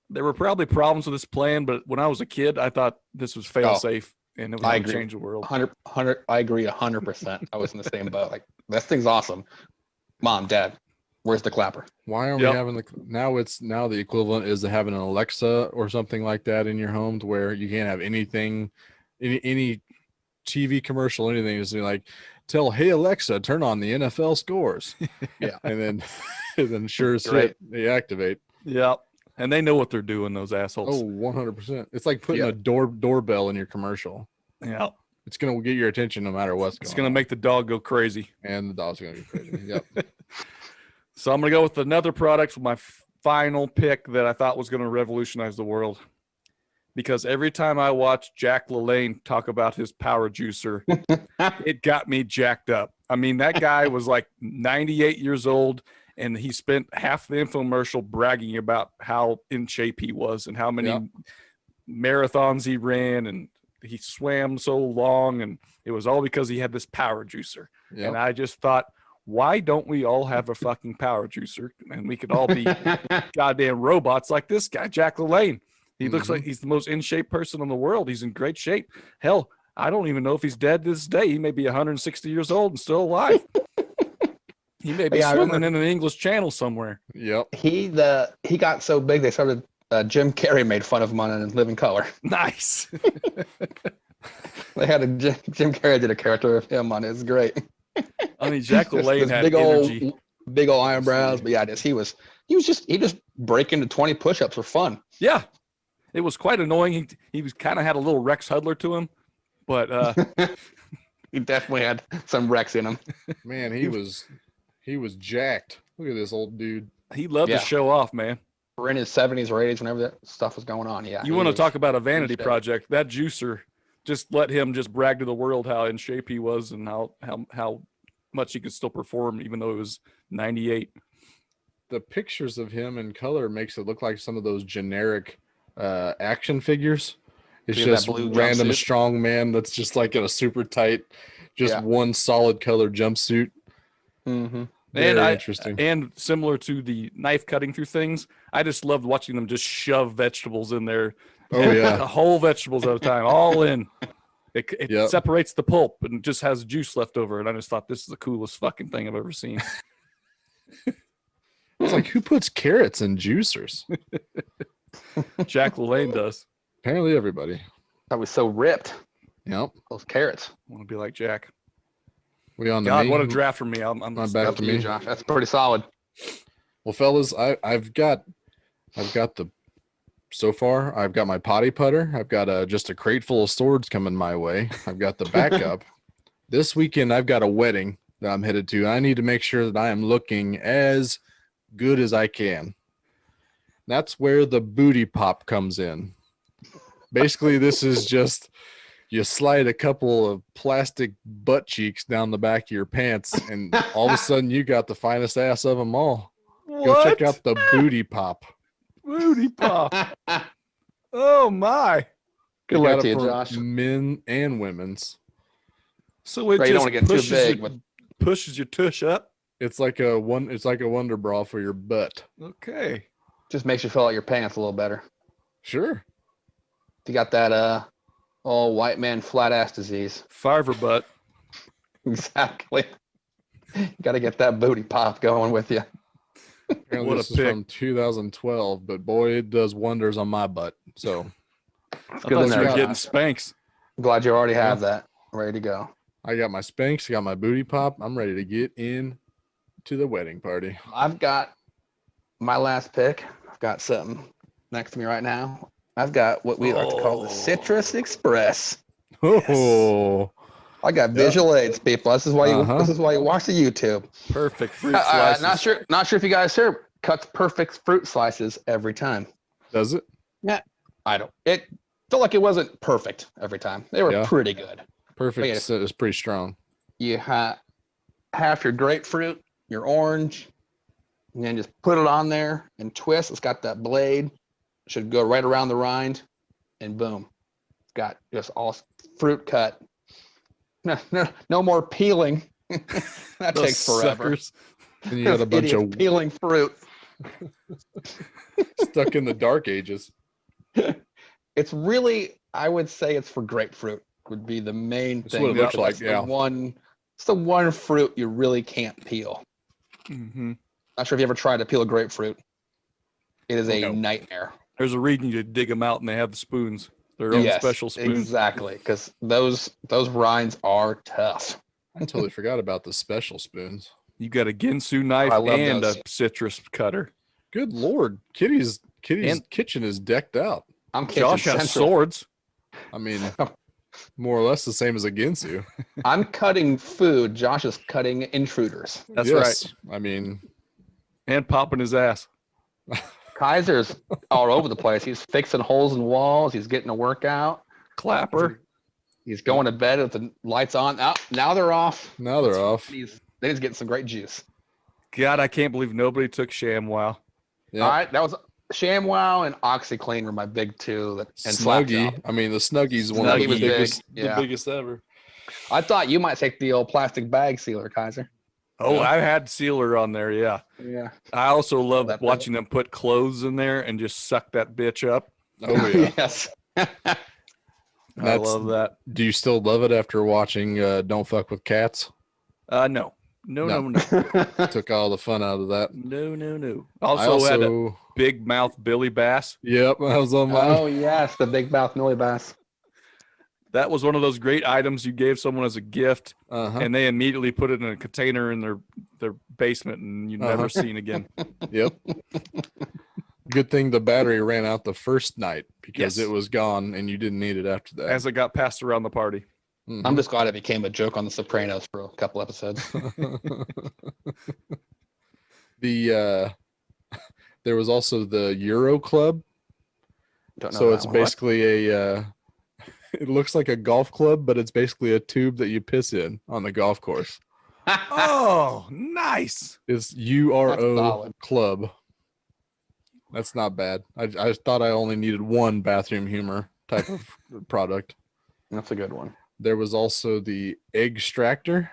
S2: there were probably problems with this plan, but when I was a kid, I thought this was fail safe and it was
S3: I
S2: going to
S3: agree.
S2: change the world.
S3: 100. I agree 100%. I was in the same boat. Like, this thing's awesome. Mom, Dad, where's the clapper?
S1: Why aren't
S2: Yep.
S1: we having now the equivalent is to having an Alexa or something like that in your home, to where you can't have anything, any TV commercial, anything is like, tell hey Alexa, turn on the NFL scores.
S3: Yeah.
S1: And then sure as
S3: Great.
S1: shit they activate.
S2: Yeah. And they know what they're doing, those assholes.
S1: Oh, 100%. It's like putting
S3: Yeah.
S1: a doorbell in your commercial.
S2: Yeah.
S1: It's gonna get your attention no matter what's
S2: It's
S1: going
S2: going to
S1: on.
S2: make the dog go crazy.
S1: And the dog's gonna be crazy. Yep.
S2: So I'm going to go with another product for my final pick that I thought was going to revolutionize the world. Because every time I watch Jack LaLanne talk about his power juicer, it got me jacked up. I mean, that guy was like 98 years old, and he spent half the infomercial bragging about how in shape he was and how many
S1: Yep.
S2: marathons he ran, and he swam so long, and it was all because he had this power juicer.
S1: Yep.
S2: And I just thought, why don't we all have a fucking power juicer, and we could all be goddamn robots like this guy, Jack LaLanne. He looks like he's the most in shape person in the world. He's in great shape. Hell, I don't even know if he's dead to this day. He may be 160 years old and still alive. He may be
S3: Yeah, I
S2: swimming
S3: remember-
S2: in an English Channel somewhere.
S1: Yep.
S3: He got so big they started. Jim Carrey made fun of him on In Living Color.
S2: Nice.
S3: They had a Jim Carrey did a character of him on it. It's great.
S2: I mean, Jack
S3: Just
S2: LaLanne
S3: this
S2: had
S3: big
S2: energy.
S3: big old eyebrows. But yeah, he just break into 20 push-ups for fun.
S2: Yeah. It was quite annoying. He was kind of had a little Rex Hudler to him, but
S3: He definitely had some Rex in him.
S1: Man, he was jacked. Look at this old dude.
S2: he loved
S3: Yeah.
S2: to show off, man.
S3: We're in his 70s or 80s whenever that stuff was going on. Yeah.
S2: You
S3: he
S2: want to
S3: was-
S2: talk about a vanity
S3: shape.
S2: project? That juicer just let him just brag to the world how in shape he was and how much he could still perform even though he was 98.
S1: The pictures of him in color makes it look like some of those generic action figures. It's
S3: You have that
S1: just
S3: blue
S1: random
S3: jumpsuit?
S1: strong man that's just like in a super tight, just
S3: Yeah.
S1: one solid color jumpsuit.
S3: Mm-hmm.
S1: Very interesting.
S2: And similar to the knife cutting through things, I just loved watching them just shove vegetables in there.
S1: Oh yeah.
S2: Whole vegetables at a time, all in. It
S1: Yep.
S2: separates the pulp and just has juice left over. And I just thought this is the coolest fucking thing I've ever seen.
S1: It's like, who puts carrots in juicers?
S2: Jack LaLanne does.
S1: Apparently everybody.
S3: That was so ripped.
S1: Yep.
S3: Those carrots.
S2: I want to be like Jack.
S1: We on the
S2: God,
S1: me?
S2: what a draft for me. I'm
S1: My back
S3: Up
S1: to
S3: to you,
S1: me.
S3: Josh. That's pretty solid.
S1: Well, fellas, I've got the so far. I've got my potty putter. I've got just a crate full of swords coming my way. I've got the backup. This weekend, I've got a wedding that I'm headed to. I need to make sure that I am looking as good as I can. That's where the booty pop comes in. Basically, this is just you slide a couple of plastic butt cheeks down the back of your pants, and all of a sudden you got the finest ass of them all. Go check out the booty pop.
S2: Booty pop. Oh my.
S3: Good
S1: We
S3: luck
S1: got
S3: to
S1: it
S3: you,
S1: for
S3: Josh.
S1: Men and women's.
S2: So it
S3: Right, you don't
S2: just
S3: wanna get too
S2: pushes,
S3: big,
S2: your,
S3: but-
S2: pushes your tush up.
S1: It's like a wonder bra for your butt.
S2: Okay.
S3: Just makes you fill out your pants a little better.
S1: Sure.
S3: If you got that white man flat ass disease.
S2: Fiver butt.
S3: Exactly. You got to get that booty pop going with you.
S1: Apparently
S2: What a
S1: this is
S2: pick.
S1: from 2012, but boy, it does wonders on my butt. So
S3: It's
S2: I
S3: good
S2: thought
S3: in
S2: you
S3: there,
S2: were
S1: Josh.
S2: getting
S3: Josh.
S2: Spanx.
S3: I'm glad you already have that ready to go.
S1: I got my Spanx, I got my booty pop. I'm ready to get in to the wedding party.
S3: I've got my last pick. I've got something next to me right now. I've got what we like to call the Citrus Express.
S1: Oh,
S3: I got visual aids, people. This is why you
S1: Uh-huh.
S3: this is why you watch the YouTube.
S2: Perfect fruit slices.
S3: Not sure if you guys heard, cuts perfect fruit slices every time.
S1: does it?
S3: I don't. It felt like it wasn't perfect every time. They were
S1: Yeah.
S3: pretty good.
S1: Perfect.
S3: Yeah.
S1: Is pretty strong.
S3: You half your grapefruit, your orange, and then just put it on there and twist. It's got that blade. Should go right around the rind, and boom, it's got just all fruit cut. No more peeling. That
S2: Those
S3: takes forever.
S2: suckers.
S1: And you got a
S3: Those
S1: bunch
S3: idiots
S1: of
S3: peeling fruit.
S1: stuck in the dark ages.
S3: It's really, I would say, it's for grapefruit. Would be the main
S1: That's
S3: thing.
S1: what it looks
S3: because
S1: like,
S3: it's
S1: yeah.
S3: it's the one fruit you really can't peel.
S2: Mm-hmm.
S3: Not sure if you ever tried to peel a grapefruit. It is a
S1: No.
S3: nightmare.
S2: There's a reason you dig them out and they have the spoons. Their own
S3: Yes,
S2: special spoons.
S3: exactly, because those rinds are tough.
S1: I totally forgot about the special spoons.
S2: You got a Ginsu knife
S3: I love
S2: and
S3: those.
S2: a citrus cutter.
S1: Good Lord. Kitty's
S2: And-
S1: kitchen is decked out.
S3: I'm kitchen
S2: Josh has
S3: central.
S2: swords.
S1: I mean, more or less the same as a Ginsu.
S3: I'm cutting food. Josh is cutting intruders.
S2: That's
S1: Yes. I mean,
S2: And popping his ass.
S3: Kaiser's all over the place. He's fixing holes in walls. He's getting a workout.
S2: Clapper.
S3: He's going to bed with the lights on. Oh, now they're off.
S1: now they're off.
S3: He's getting some great juice.
S2: God, I can't believe nobody took ShamWow.
S1: Yeah.
S3: All right, that was ShamWow and OxyClean were my big two. And Slap
S1: Snuggie.
S3: Job.
S1: I mean, the Snuggie's one of
S3: Snuggie
S1: the
S3: was big,
S1: biggest,
S3: yeah.
S1: the biggest ever.
S3: I thought you might take the old plastic bag sealer, Kaiser.
S2: Oh,
S1: Yeah.
S2: I had sealer on there. Yeah.
S3: Yeah.
S2: I also love
S3: That big.
S2: watching them put clothes in there and just suck that bitch up.
S1: Oh yeah.
S3: Yes.
S2: I
S1: That's-
S2: love that.
S1: Do you still love it after watching Don't Fuck with Cats?
S2: No. No.
S1: Took all the fun out of that.
S2: No.
S1: I
S2: Also, had a big mouth Billy Bass.
S1: Yep, I was on my.
S3: Oh yes, the big mouth Millie Bass.
S2: That was one of those great items you gave someone as a gift,
S1: Uh-huh.
S2: and they immediately put it in a container in their basement, and you never
S1: Uh-huh.
S2: seen again.
S1: Yep. Good thing the battery ran out the first night because
S2: Yes.
S1: it was gone and you didn't need it after that.
S2: As it got passed around the party.
S1: Mhm.
S3: I'm just glad it became a joke on The Sopranos for a couple episodes.
S1: the there was also the Euro Club.
S3: Don't know
S1: So
S3: that
S1: it's
S3: one.
S1: basically a it looks like a golf club, but it's basically a tube that you piss in on the golf course.
S2: Oh, nice.
S1: It's URO
S3: solid.
S1: Club. That's not bad. I thought I only needed one bathroom humor type of product.
S3: That's a good one.
S1: There was also the egg extractor,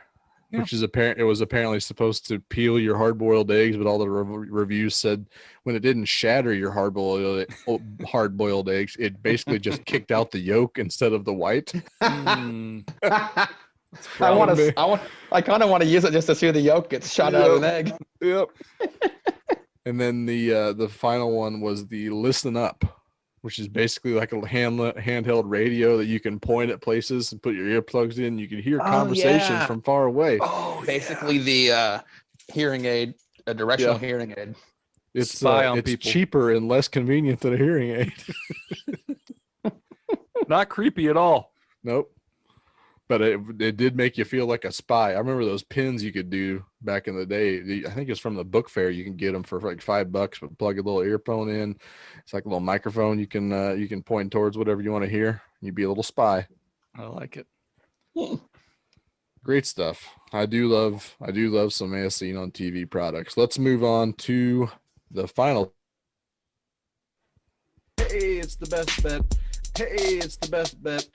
S2: Yeah.
S1: which is apparent. It was apparently supposed to peel your hard-boiled eggs, but all the reviews said when it didn't shatter your hard-boiled eggs, it basically just kicked out the yolk instead of the white.
S2: Mm,
S3: I
S1: probably-
S3: kind of want to use it just to see the yolk gets shot out of an egg.
S1: Yep. And then the final one was the Listen Up, which is basically like a handheld radio that you can point at places and put your earplugs in. You can hear conversations
S3: yeah.
S1: from far away.
S2: oh,
S3: Basically, the hearing aid, a directional hearing aid.
S1: It's
S2: spy on
S1: it's
S2: people.
S1: cheaper and less convenient than a hearing aid.
S2: not creepy at all.
S1: Nope. But it did make you feel like a spy. I remember those pins you could do back in the day. I think it's from the book fair. You can get them for like $5, but plug a little earphone in. It's like a little microphone. You can point towards whatever you want to hear. You'd be a little spy.
S2: I like it.
S1: Great stuff. I do love some as seen on TV products. Let's move on to the final. Hey, it's the best bet. Hey, it's the best bet.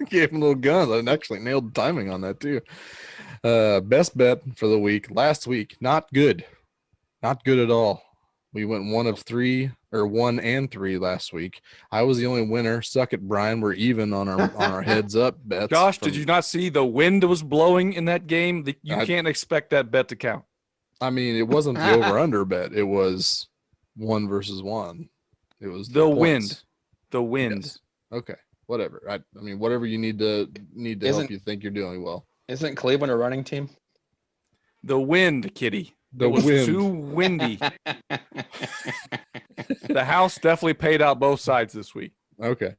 S1: Gave him a little gun. I actually nailed the timing on that too. Best bet for the week. Last week, not good. Not good at all. We went 1 and 3 last week. I was the only winner. Suck it, Brian. We're even on our heads up bets.
S2: Josh, did you not see the wind was blowing in that game? You can't expect that bet to count.
S1: I mean, it wasn't the over/under bet. It was 1 versus 1. It was
S2: The
S1: points.
S2: wind. The wind.
S1: Yes. Okay, whatever. I mean, whatever you need to help you think you're doing well.
S3: Isn't Cleveland a running team?
S2: The wind, Kitty.
S1: The
S2: it was
S1: wind.
S2: too windy. The house definitely paid out both sides this week.
S1: Okay,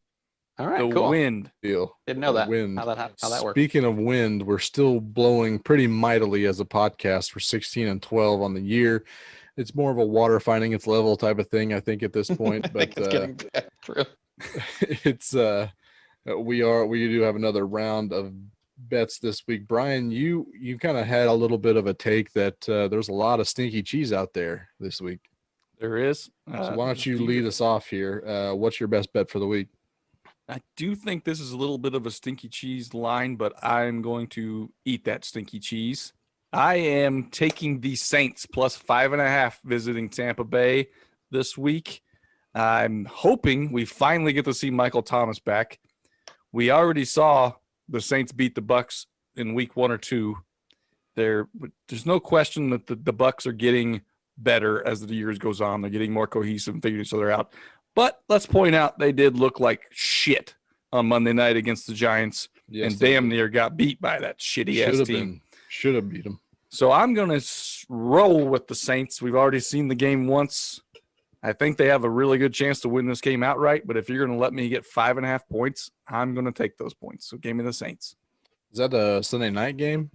S3: All right,
S2: The
S3: cool.
S2: wind.
S1: deal.
S3: Didn't know that.
S1: Wind.
S3: How that works.
S1: Speaking of wind, we're still blowing pretty mightily as a podcast. We're 16 and 12 on the year. It's more of a water finding its level type of thing, I think, at this point.
S3: I
S1: But
S3: think it's getting true.
S1: it's we do have another round of bets this week. Brian, you kind of had a little bit of a take that there's a lot of stinky cheese out there this week.
S2: There is.
S1: So why don't you lead us off here? What's your best bet for the week?
S2: I do think this is a little bit of a stinky cheese line, but I'm going to eat that stinky cheese. I am taking the Saints plus 5.5 visiting Tampa Bay this week. I'm hoping we finally get to see Michael Thomas back. We already saw the Saints beat the Bucks in week 1 or 2. There's no question that the Bucks are getting better as the years goes on. They're getting more cohesive and figuring each other out. But let's point out they did look like shit on Monday night against the Giants,
S1: Yes,
S2: and damn near got beat by that shitty ass team.
S1: Should have beat them.
S2: So I'm going to roll with the Saints. We've already seen the game once. I think they have a really good chance to win this game outright, but if you're going to let me get 5.5 points, I'm going to take those points. So give me the Saints.
S1: Is that a Sunday night game?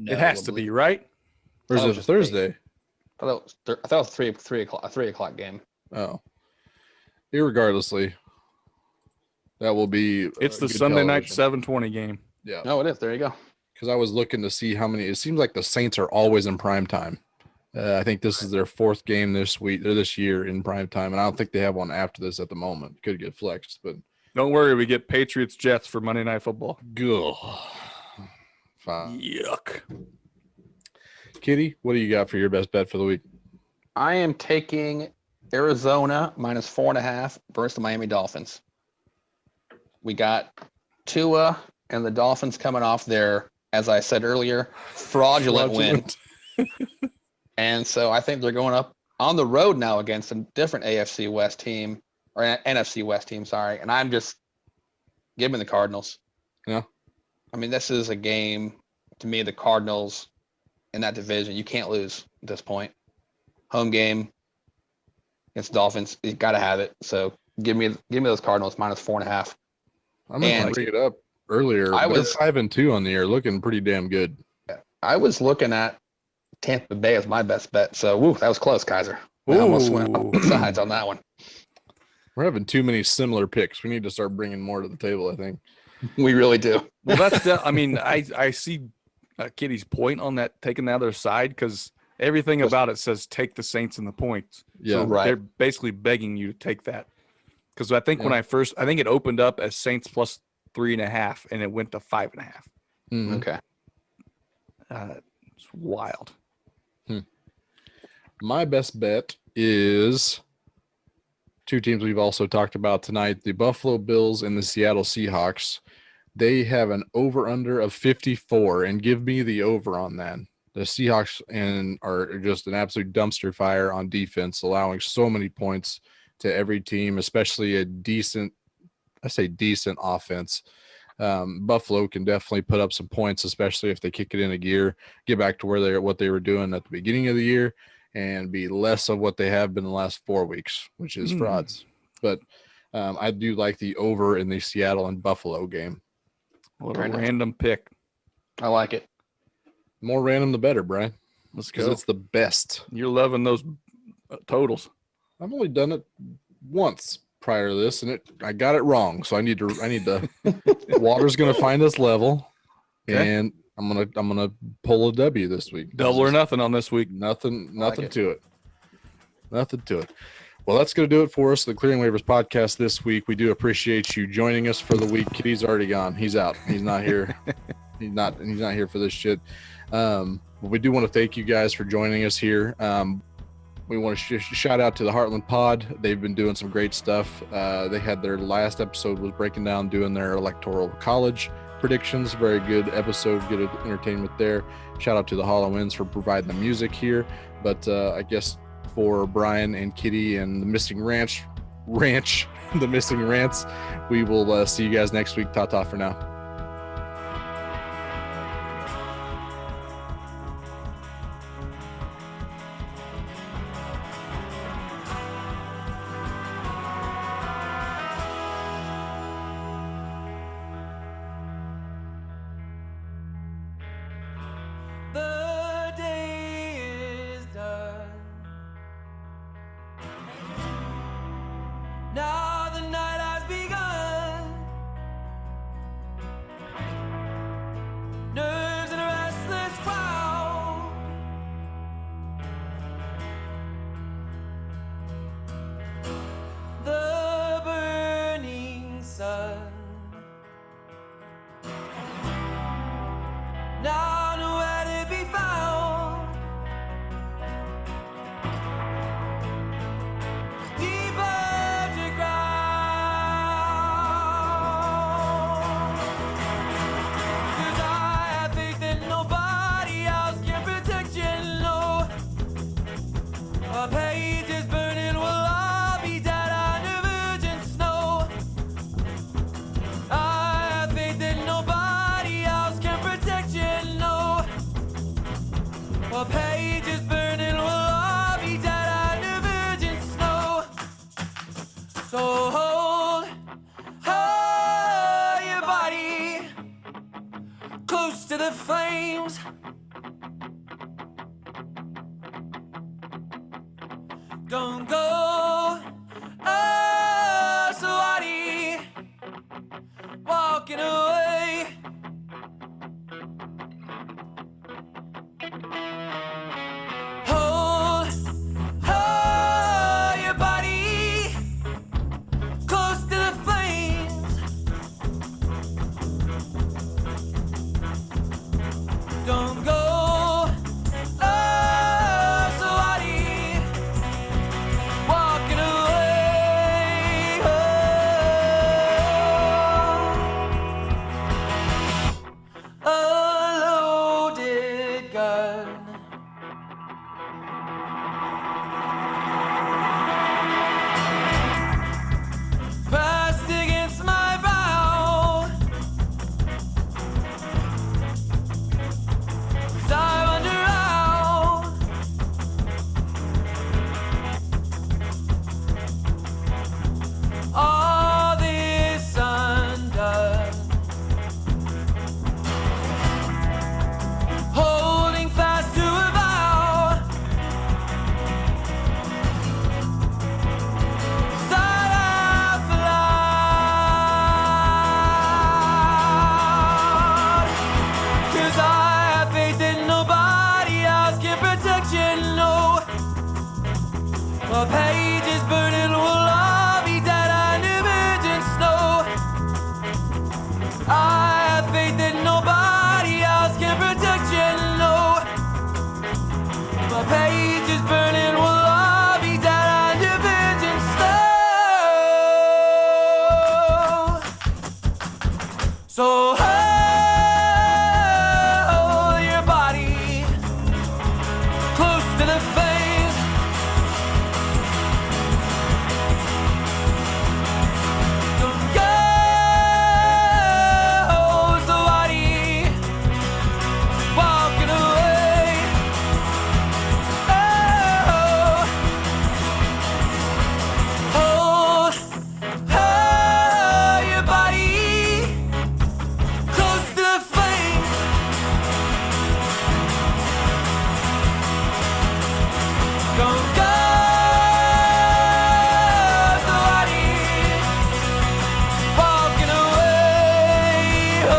S2: It has to be, right?
S1: Or is
S3: That
S1: it
S3: was
S1: a
S3: just
S1: Thursday?
S3: I thought it was 3 o'clock, a 3 o'clock game.
S1: Oh. Irregardlessly, that will be
S2: It's the
S1: good
S2: Sunday night
S1: television.
S2: 7:20 game.
S1: Yeah.
S3: Oh, it is. There you go.
S1: Because I was looking to see how many. It seems like the Saints are always in prime time. I think this is their 4th game this week or this year in prime time, and I don't think they have one after this at the moment. Could get flexed, but
S2: Don't worry, we get Patriots Jets for Monday Night Football.
S1: good. Fine.
S2: Yuck.
S1: Kitty, what do you got for your best bet for the week?
S3: I am taking Arizona minus 4.5 versus the Miami Dolphins. We got Tua and the Dolphins coming off their, as I said earlier, fraudulent win. And so I think they're going up on the road now against a different AFC West team, or NFC West team, sorry. And I'm just giving the Cardinals.
S1: Yeah.
S3: I mean, this is a game, to me, the Cardinals in that division, you can't lose at this point. Home game against Dolphins, you got to have it. So give me those Cardinals minus 4.5.
S1: I'm going to
S3: And-
S1: bring it up earlier.
S3: I
S1: They're
S3: was-
S1: 5-2 on the year, looking pretty damn good.
S3: I was looking at Tampa Bay as my best bet. So, woo, that was close, Kaiser. We almost went up the sides on that one.
S1: We're having too many similar picks. We need to start bringing more to the table, I think.
S3: We really do.
S2: Well, I mean, I see Kitty's point on that, taking the other side, because everything about it says take the Saints and the points.
S1: Yeah.
S2: So
S3: Right.
S2: they're basically begging you to take that. Because I think
S1: Yeah.
S2: I think it opened up as Saints plus 3.5, and it went to 5.5.
S1: Mhm.
S3: Okay.
S2: It's wild.
S1: My best bet is two teams we've also talked about tonight, the Buffalo Bills and the Seattle Seahawks. They have an over-under of 54, and give me the over on that. The Seahawks are just an absolute dumpster fire on defense, allowing so many points to every team, especially a decent offense. Buffalo can definitely put up some points, especially if they kick it in a gear, get back to what they were doing at the beginning of the year, and be less of what they have been the last 4 weeks, which is frauds. But I do like the over in the Seattle and Buffalo game.
S2: What
S3: Very
S2: a
S3: nice.
S2: random pick.
S3: I like it.
S1: More random, the better, Brian,
S2: Let's
S1: because
S2: go.
S1: it's the best.
S2: You're loving those totals.
S1: I've only done it once prior to this, and I got it wrong. So I need to. Water's gonna find us level,
S2: Okay.
S1: and I'm gonna pull a W this week.
S2: Double or nothing on this week.
S1: Nothing
S3: like it.
S1: to it. Nothing to it. Well, that's going to do it for us, the Clearing Waivers podcast this week. We do appreciate you joining us for the week. Kitty's already gone. He's out. He's not here. He's not here for this shit. But we do want to thank you guys for joining us here. We want to shout out to the Heartland Pod. They've been doing some great stuff. They had their last episode was breaking down, doing their electoral college predictions. Very good episode, good entertainment there. Shout out to the Hollow Winds for providing the music here. But I guess for Brian and Kitty and the Missing Ranch, the Missing Rants, we will see you guys next week. Ta-ta for now.
S4: The day is done. Now the night has begun. Nerves in a restless crowd. The burning sun. Now nowhere to be found. Deep underground. 'Cause I have faith that nobody else can protect you, no. A page is burning, we'll all be dead under virgin snow. I have faith that nobody else can protect you, no. A page is burning, we'll all be dead under virgin snow. So hold your body close to the flames. Don't go so haughty, walking away. Hold your body close to the flames. Don't go so haughty, So hold your body close to the flames. Don't go somebody walking away. Oh, hold your body close to the flames. Don't go somebody walking away. Oh.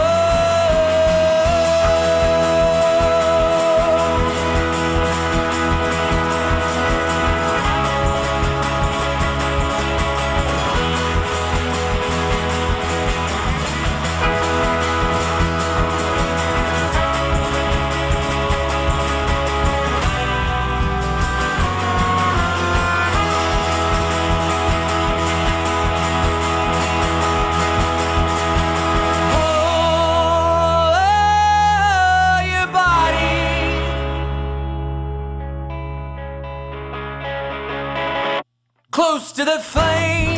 S4: Hold your body close to the flame.